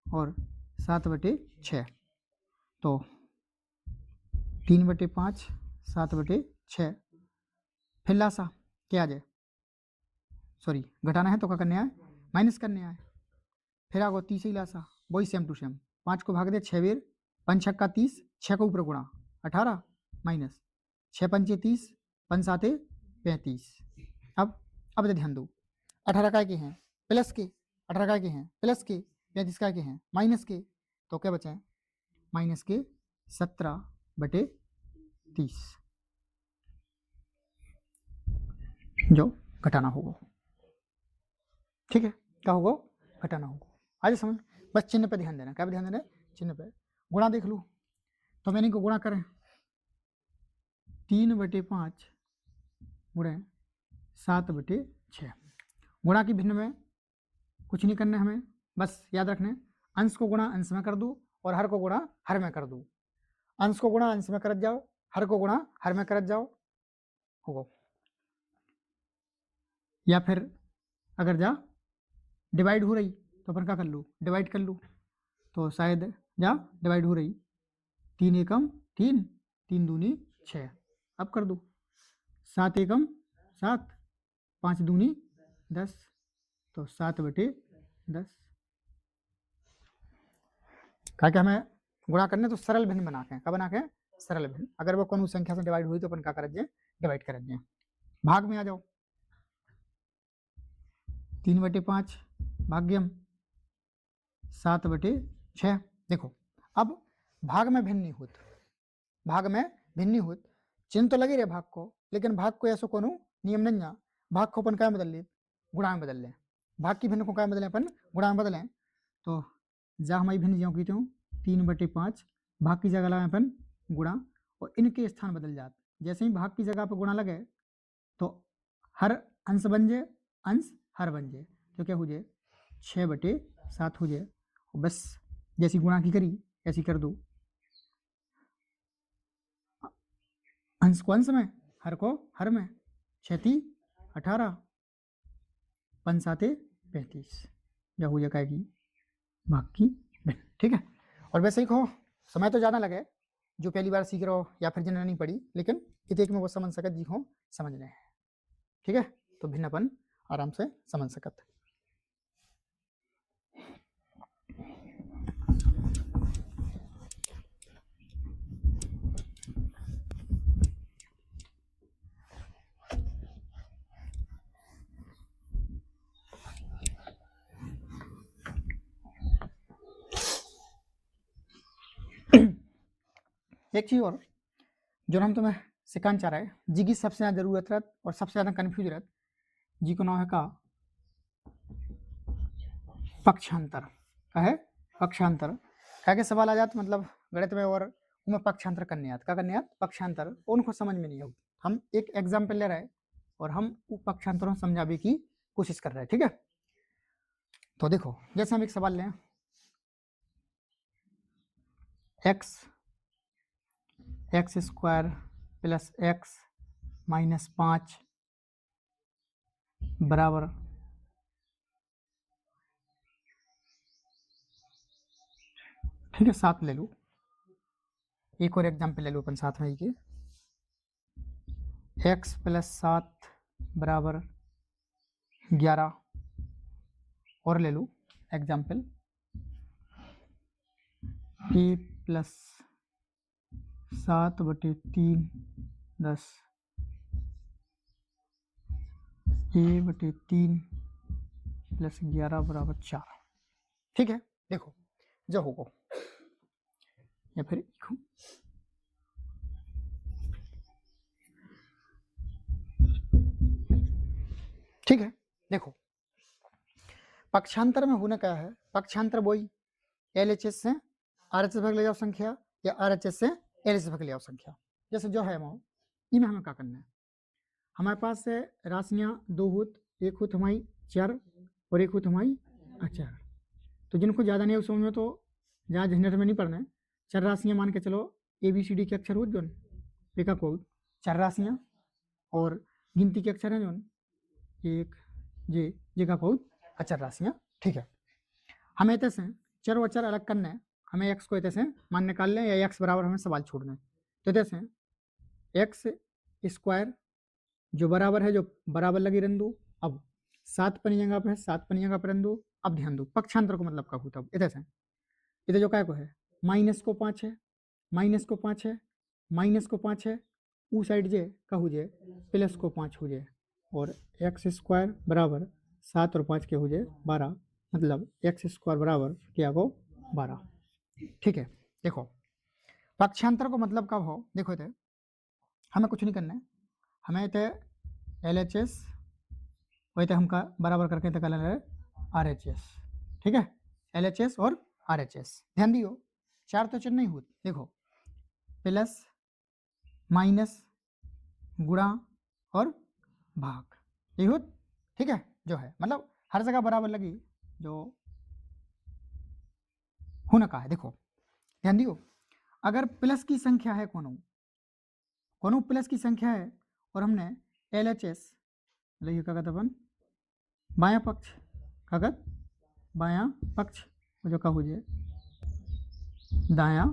और 7 बटे 6, तो 3 बटे 5 7 बटे 6, फिर लासा क्या आ जाए, सॉरी घटाना है तो क्या करने आए, माइनस करने आए, फिर आगो 30 ही लासा, वही सेम टू सेम, 5 को भाग दे 6 बेर, 5 छक्का 30, 6 को ऊपर गुणा 18 माइनस 6 पंचे 30, 5 साते 35। अब ध्यान दो, 18 काय के हैं प्लस के, 18 काय के हैं प्लस के, 35 काय के हैं माइनस के, तो क्या बचे माइनस के 17 बटे 30 जो घटाना होगा। ठीक है, क्या होगा, घटाना होगा। आज समझ, बस चिन्ह पे ध्यान देना, क्या पे ध्यान देना, चिन्ह पे। गुणा देख लूँ तो मैंने इनको गुणा करें, 3 बटे 5 गुणे 7 बटे 6, गुणा की भिन्न में कुछ नहीं करना हमें, बस याद रखना अंश को गुणा अंश में कर दो और हर को गुणा हर में कर दो, अंश को गुणा अंश में करत जाओ, हर को गुणा हर में करत जाओ होगा, या फिर अगर जा डिवाइड हो रही तो अपन क्या कर लूँ, डिवाइड कर लूँ, तो शायद जा डिवाइड हो रही, 3 एकम 3, 3 दूनी 6, अब कर दो 7 एकम 7, 5 दूनी 10, तो 7 बटे 10। क्या हमें गुणा करने तो सरल भिन्न बना के, क्या बना के, सरल भिन्न, अगर वो कोनो संख्या से डिवाइड हुई तो अपन क्या कर दिए, डिवाइड कर दिए। भाग में आ जाओ, 3 बटे 5 भाग्यम 7 बटे 6, देखो अब भाग में भिन्न नहीं होत, भाग में भिन्न नहीं होत, चिन्ह तो लगे रहे भाग को, लेकिन भाग को ऐसा कोनो नियम नहीं है, भाग को अपन क्या बदल ले, गुणा में बदल लें, भाग की भिन्न को क्या बदलें अपन, गुणा में बदलें, तो जा हमारी भिन्न ज्यों की त्यों 3 बटे 5 भाग की जगह लगाएं अपन गुणा, और इनके स्थान बदल जाते, जैसे ही भाग की जगह पर गुणा लगे तो हर अंश बन जाए, अंश हर बन जाए, तो क्या हो जाए 6 बटे 7 हो जाए, बस जैसी गुणा की करी ऐसी कर दो, अंश को अंश में हर को हर में, 6 18 5 7 35 या हो जाएगी भाग की भिन्न। ठीक है, और वैसे ही कहो समय तो ज़्यादा लगे, जो पहली बार सीख रहे हो या फिर जिन्हें नहीं पड़ी, लेकिन एक में वो समझ सकत जी हो समझने हैं। ठीक है, तो भिन्नपन आराम से समझ सकत। एक चीज और जो हम तुम्हें सिखाना चाह रहे हैं, जी की सबसे ज़्यादा जरूरत रहत और सबसे ज़्यादा कन्फ्यूज रहत, जी को नाम है का पक्षांतर। क्या है, पक्षांतर। क्या के सवाल आ जाते मतलब गणित में, और उनमें पक्षांतर करने आते, क्या करने आते, पक्षांतर, उनको समझ में नहीं होती। हम एक एग्जाम्पल ले रहे हैं और हम पक्षांतरों समझाने की कोशिश कर रहे हैं। ठीक है, तो देखो जैसे हम एक सवाल लें, x x square plus x minus 5 बराबर ठीक है 7 ले लो। एक और एग्जाम्पल ले लो अपन साथ में कि एक्स प्लस 7 बराबर 11 और ले लो एग्जाम्पल ए प्लस 7/3 10 a/3 प्लस 11 बराबर 4। ठीक है देखो जो होगा या फिर लिखूं ठीक है देखो पक्षांतर में होना क्या है, पक्षांतर वही LHS से RHS भाग ले जाओ संख्या या RHS से LHS भाग ले जाओ संख्या। जैसे जो है वहाँ इनमें हमें क्या करना है, हमारे पास है राशियाँ दो होत, एक होत हमारी चर और एक होत हमारी अचर। तो जिनको ज़्यादा नहीं समझ में तो ज़्यादा झंझट में नहीं पड़ना है। चर राशियाँ मान के चलो ABCD के अक्षर हो जोन पेका को चर राशियाँ और गिनती के अक्षर हैं जोन एक जे का को अचर राशियाँ। ठीक है हमें इतने से चर और अचर अलग करना है, हमें x को इतने से मान निकाल लें या x बराबर हमें सवाल छोड़ना है। तो इतने से एक्स स्क्वायर जो बराबर है जो बराबर लगी रन दो, अब 7 पनी जगह पे है 7 पनी जगह पर रन दो। अब ध्यान दो पक्षांतर को मतलब का होता है इधर से इधर जो काय को है माइनस को 5 है माइनस को 5 है माइनस को 5 है ऊ साइड जे का हो जाए प्लस को 5 हो जाए और एक्स स्क्वायर बराबर 7 और 5 के हो जाए 12 मतलब एक्स स्क्वायर बराबर क्या को 12। ठीक है देखो पक्षांतर को मतलब कब हो देखो इधर हमें कुछ नहीं करना है, हमें तो LHS वही तो हमका बराबर करके तो कलर है RHS। ठीक है LHS और RHS ध्यान दियो चार तो चिन्ह नहीं होते देखो प्लस माइनस गुणा और भाग ये हो। ठीक है जो है मतलब हर जगह बराबर लगी जो होना का है। देखो ध्यान दियो अगर प्लस की संख्या है कोनो प्लस की संख्या है और हमने LHS मतलब ये कागज अपन बायां पक्ष कागज बायां पक्ष जो का हो जाए दायां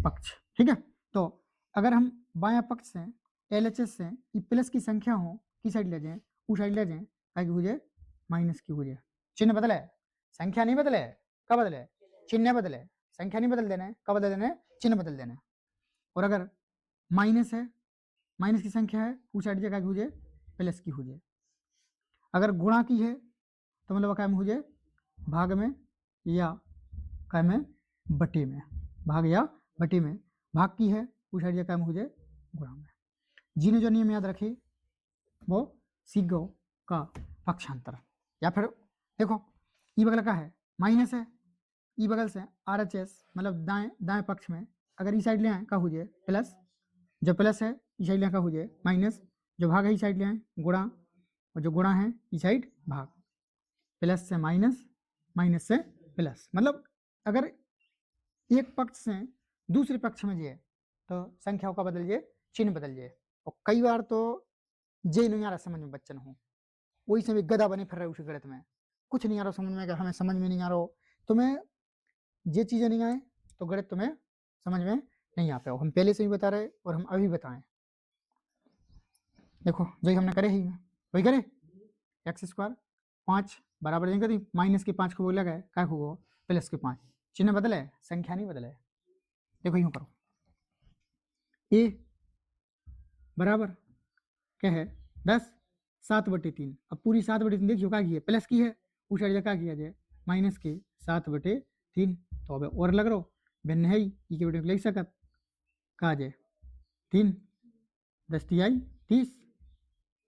पक्ष। ठीक है तो अगर हम बायां पक्ष से LHS से ये प्लस की संख्या हो किस साइड ले जाएं उस साइड ले जाएं ताकि हो जाए माइनस की हो जाए। चिन्ह बदले संख्या नहीं बदले कब बदले चिन्ह बदले संख्या नहीं बदल देना है कब बदल देना है चिन्ह बदल देना है। और अगर माइनस है माइनस की संख्या है उस साइड जगह हो जाए प्लस की हो जाए। अगर गुणा की है तो मतलब क्या में हो जाए भाग में या क्या में बटे में भाग या बटे में भाग की है उस साइड जगह में हो जाए गुणा में। जिन्हें जो नियम याद रखे वो सीख गो का पक्षांतर। या फिर देखो ई बगल का है माइनस है ई बगल से RHS मतलब दाएं दाएं पक्ष में अगर ई साइड ले आए का हो जाए प्लस जो प्लस है ई साइड ले का हो जाए माइनस जो भाग है ई साइड ले आए गुणा और जो गुणा है ई साइड भाग प्लस से माइनस माइनस से प्लस मतलब अगर एक पक्ष से दूसरे पक्ष में जाए तो संख्याओं का बदल जाए चिन्ह बदल जाए। और कई बार तो जे नहीं आ रहा समझ में बच्चन हो वही से भी गधा बने फिर रहे उसी गणित में कुछ नहीं आ रहा समझ में अगर हमें समझ में नहीं आ रहा हो तुम्हें ये चीज़ें नहीं आए तो गणित तुम्हें समझ में नहीं आ पाओ। हम पहले से ही बता रहे और हम अभी बताएं देखो जो हमने करे ही वही करे एक्स स्क्वायर 5 बराबर देंगे तो माइनस के 5 को वो लगाए क्या होगा प्लस के 5 चिन्ह बदले संख्या नहीं बदले। देखो यूँ करो ए बराबर क्या है 10 7/3 अब पूरी 7/3 देखियो क्या की है प्लस की है उस साइड क्या किया जाए माइनस के 7/3 तो अब और लग रहा भिन्न है ई के बेटे लिख सकत कहा जाए 3 10 तिहाई 30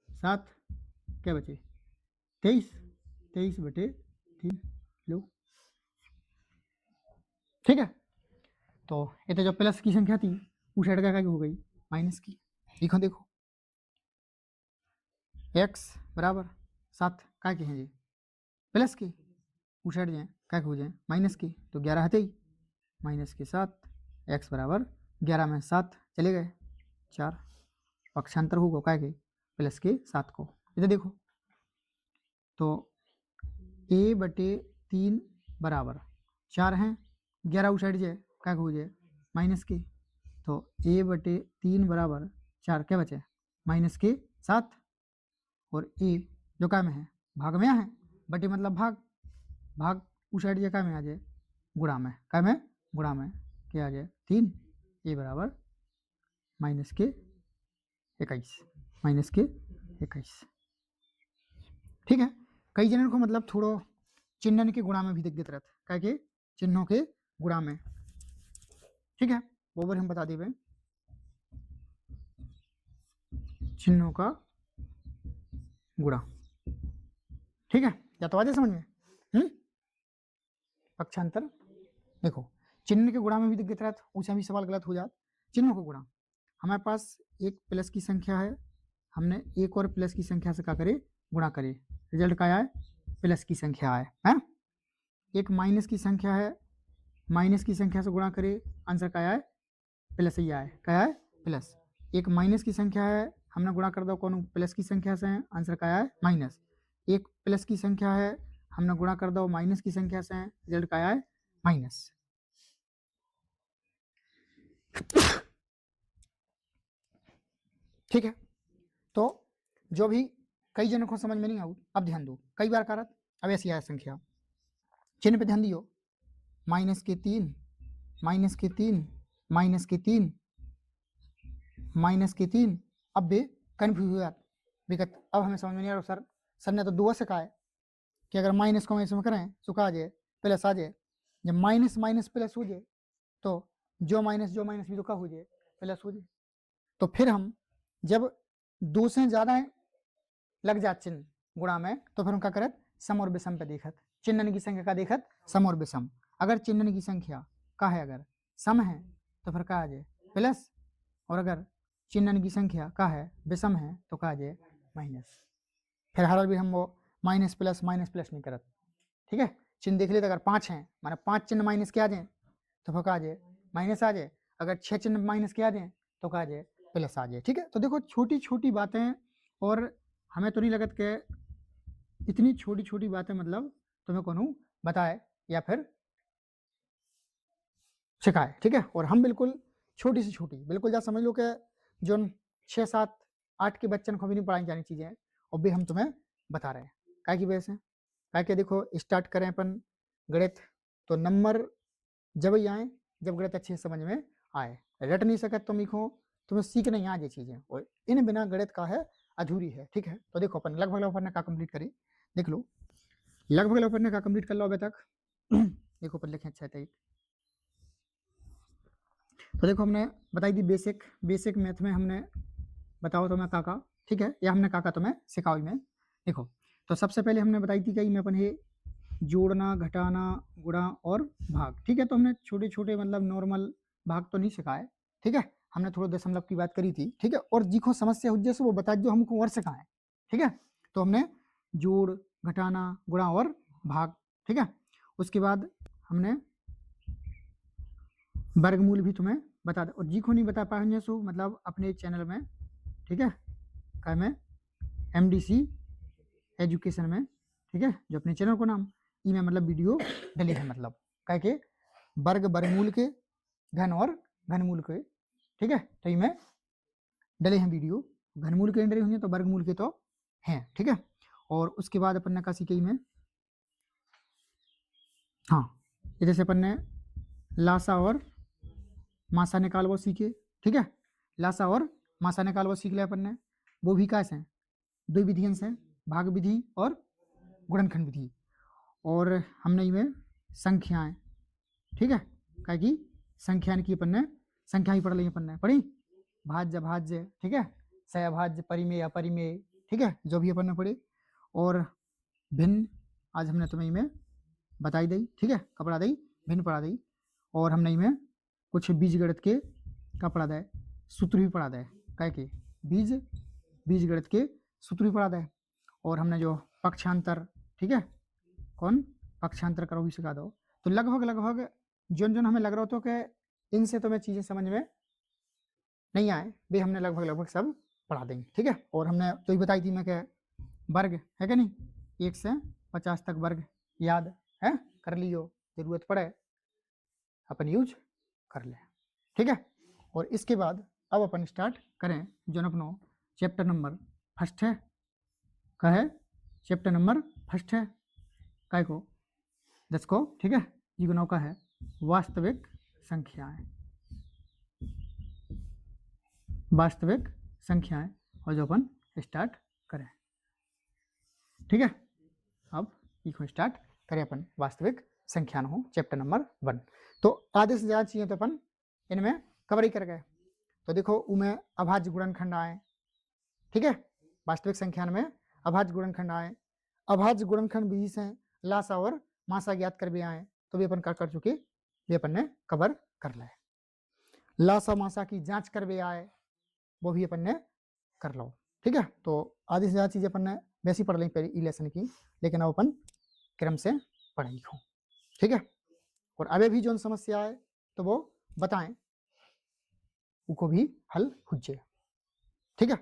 7 क्या बचे 23/3 लो। ठीक है तो ये तो जो प्लस की संख्या थी उस साइड क्या हो गई माइनस की। लिखो देखो x बराबर 7 क्या के हैं जी प्लस की उस साइड जाए क्या हो जाए माइनस की तो 11 हते ही माइनस के 7 x बराबर 11 में 7 चले गए 4, पक्षांतर होगा क्या के प्लस के 7 को इधर देखो तो a/3 बराबर 4 हैं, 11 उस साइड जाए क्या हो जाए माइनस के, तो a/3 बराबर 4 क्या बचे माइनस के 7 और a जो क्या में है भाग में है बटे मतलब भाग उस साइड जाए क्या में आ जाए गुणा में क्या में गुणा में क्या आ जाए 3 a बराबर माइनस के 21 ठीक है। कई जनों को मतलब थोड़ो चिन्हन के गुणा में भी दिख रहता क्या के चिन्हों के गुणा में, ठीक है वो बार हम बता देवे चिन्हों का गुणा, ठीक है या तो आ जाए समझ में। पक्षांतर देखो चिन्ह के गुणा में भी दिख रहा था उसमें भी सवाल गलत हो जाता, चिन्हों का गुणा हमारे पास एक प्लस की संख्या है, हमने एक और प्लस की संख्या से क्या करे गुणा करे, रिजल्ट क्या आए प्लस की संख्या आए है। एक माइनस की संख्या है, माइनस की संख्या से गुणा करे आंसर क्या आए प्लस ही आए क्या आए प्लस। एक माइनस की संख्या है हमने गुणा कर दो कौन प्लस की संख्या से आंसर क्या आए माइनस। एक प्लस की संख्या है हमने गुणा कर दो माइनस की संख्या से रिजल्ट क्या आए माइनस। ठीक है तो जो भी कई जनों को समझ में नहीं आऊ अब ध्यान दो कई बार कारत अब ऐसी आया संख्या चिन्ह पे ध्यान दियो माइनस के 3 माइनस के 3 माइनस के 3 माइनस के 3 अब भी कन्फ्यूज हो जाता विगत अब हमें समझ में नहीं आ रहा सर ने तो 2 से कहा है कि अगर माइनस को इसमें करें तो कहा जाए प्लस आ जाए, जब माइनस माइनस प्लस हो जाए तो जो माइनस भी तो क्या हो जाए प्लस हो जाए। तो फिर हम जब 2 से ज़्यादा लग जाए चिन्ह गुणा में तो फिर उनका करत सम और विषम पे देखत चिन्हन की संख्या का देखत सम और विषम, अगर चिन्हन की संख्या का है अगर सम है तो फिर कहा जाए प्लस और अगर चिन्हन की संख्या का है विषम है तो कहा जाए माइनस। फिर हर बार भी हम वो माइनस प्लस नहीं करत, ठीक है चिन्ह देख लेते अगर 5 हैं माना 5 चिन्ह माइनस के आ जाए तो फिर कहा जाए माइनस आ जाए, अगर 6 चिन्ह माइनस के आ जाए तो कहा जाए प्लस आ जाए। ठीक है तो देखो छोटी छोटी बातें और हमें तो नहीं लगत के इतनी छोटी छोटी बातें मतलब तुम्हें कौन बताए या फिर सिखाए, ठीक है और हम बिल्कुल छोटी से छोटी बिल्कुल जा समझ लो कि जो 6, 7, 8 के बच्चन को भी नहीं पढ़ाई जानी चीज़ें और भी हम तुम्हें बता रहे हैं क्या की वजह से क्या कि देखो स्टार्ट करें अपन गणित तो नंबर जब ही आए जब गणित अच्छे समझ में आए, रट नहीं सकत तुम लिखो तुम्हें सीख नहीं आ ये चीज़ें और इन बिना गणित का है अधूरी है। ठीक है तो देखो अपन लगभग अपन ने का कंप्लीट करी देख लो लगभग अपन ने का कंप्लीट कर लो अभी तक। देखो अपन लिखे अच्छा है तो देखो हमने बताई दी बेसिक मैथ में हमने बताओ तो मैं काका, ठीक है या हमने काका तुम्हें सिखाओ में। देखो तो सबसे पहले हमने बताई थी कहीं में अपन ये जोड़ना घटाना गुणा और भाग, ठीक है तो हमने छोटे छोटे मतलब नॉर्मल भाग तो नहीं सिखाए, ठीक है हमने थोड़ा दशमलव की बात करी थी, ठीक है और जिको समस्या हो जैसे वो बता दो हमको और सिखाए, ठीक है तो हमने जोड़ घटाना गुणा और भाग, ठीक है उसके बाद हमने वर्गमूल भी तुम्हें बता दे और जिको नहीं बता पाए सो मतलब अपने चैनल में, ठीक है क्या में MDC एजुकेशन में, ठीक है जो अपने चैनल को नाम ई में मतलब वीडियो डली है मतलब क्या के वर्गमूल के घन और घनमूल के, ठीक है तो ई में डले हैं वीडियो, घनमूल के डले हुए तो वर्गमूल के तो हैं, ठीक है और उसके बाद अपन ने का सीखे में हाँ जैसे अपन ने लासा और मासा निकालवा सीखे, ठीक है लासा और मासा निकालवा सीख लिया अपन ने, वो भी कैसे हैं 2 विधियां से भाग विधि और गुणनखंड विधि और हमने इनमें संख्याएं, ठीक है क्या की संख्या की अपन ने संख्या ही पढ़ ली अपन ने पढ़ी भाज्य, ठीक है सहभाज्य परिमेय अपरिमेय, ठीक है जो भी अपन ने पढ़ी और भिन्न आज हमने तुम्हें इनमें बताई दी, ठीक है कपड़ा दी भिन्न पढ़ा दी और हमने इनमें कुछ बीज गणित के का पढ़ा दे सूत्र भी पढ़ा दे क्या के बीज गणित के सूत्र भी पढ़ा दे और हमने जो पक्षांतर, ठीक है कौन पक्षांतर करो भी सिखा दो तो लगभग जो हमें लग रहा हो तो कि इनसे तुम्हें चीज़ें समझ में नहीं आए वे हमने लगभग लगभग सब पढ़ा देंगे, ठीक है। और हमने तो ही बताई थी मैं क्या वर्ग है कि नहीं, 1 से 50 तक वर्ग याद है, कर लियो, जरूरत पड़े अपन यूज कर ले, ठीक है। और इसके बाद अब अपन स्टार्ट करें जो अपनो चैप्टर नंबर फर्स्ट है, का है चैप्टर नंबर फर्स्ट है काय को 10 को, ठीक है। जी का है वास्तविक संख्याएं, वास्तविक संख्याएं, और जो अपन स्टार्ट करें, ठीक है। अब इसको स्टार्ट करें अपन वास्तविक संख्यान हो चैप्टर नंबर 1। तो आधे से ज्यादा चीजें तो अपन इनमें कवर ही कर गए। तो देखो उमें अभाज्य गुणनखंड आए, ठीक है। वास्तविक संख्यान में अभाज्य गुणनखंड आए, अभाज्य गुणनखंड विधि से लासा और मासा ज्ञात कर भी आए, तो भी अपन कर चुके, भी अपन ने कवर कर लिया। लासा मासा की जांच कर भी आए, वो भी अपन ने कर लो, ठीक है। तो आधी से ज्यादा चीजें अपन ने वैसी पढ़ ली पहली लेसन की, लेकिन अब अपन क्रम से पढ़ाई हो, ठीक है। और अबे भी जो समस्या है तो वो बताएं, उनको भी हल खुजे, ठीक है।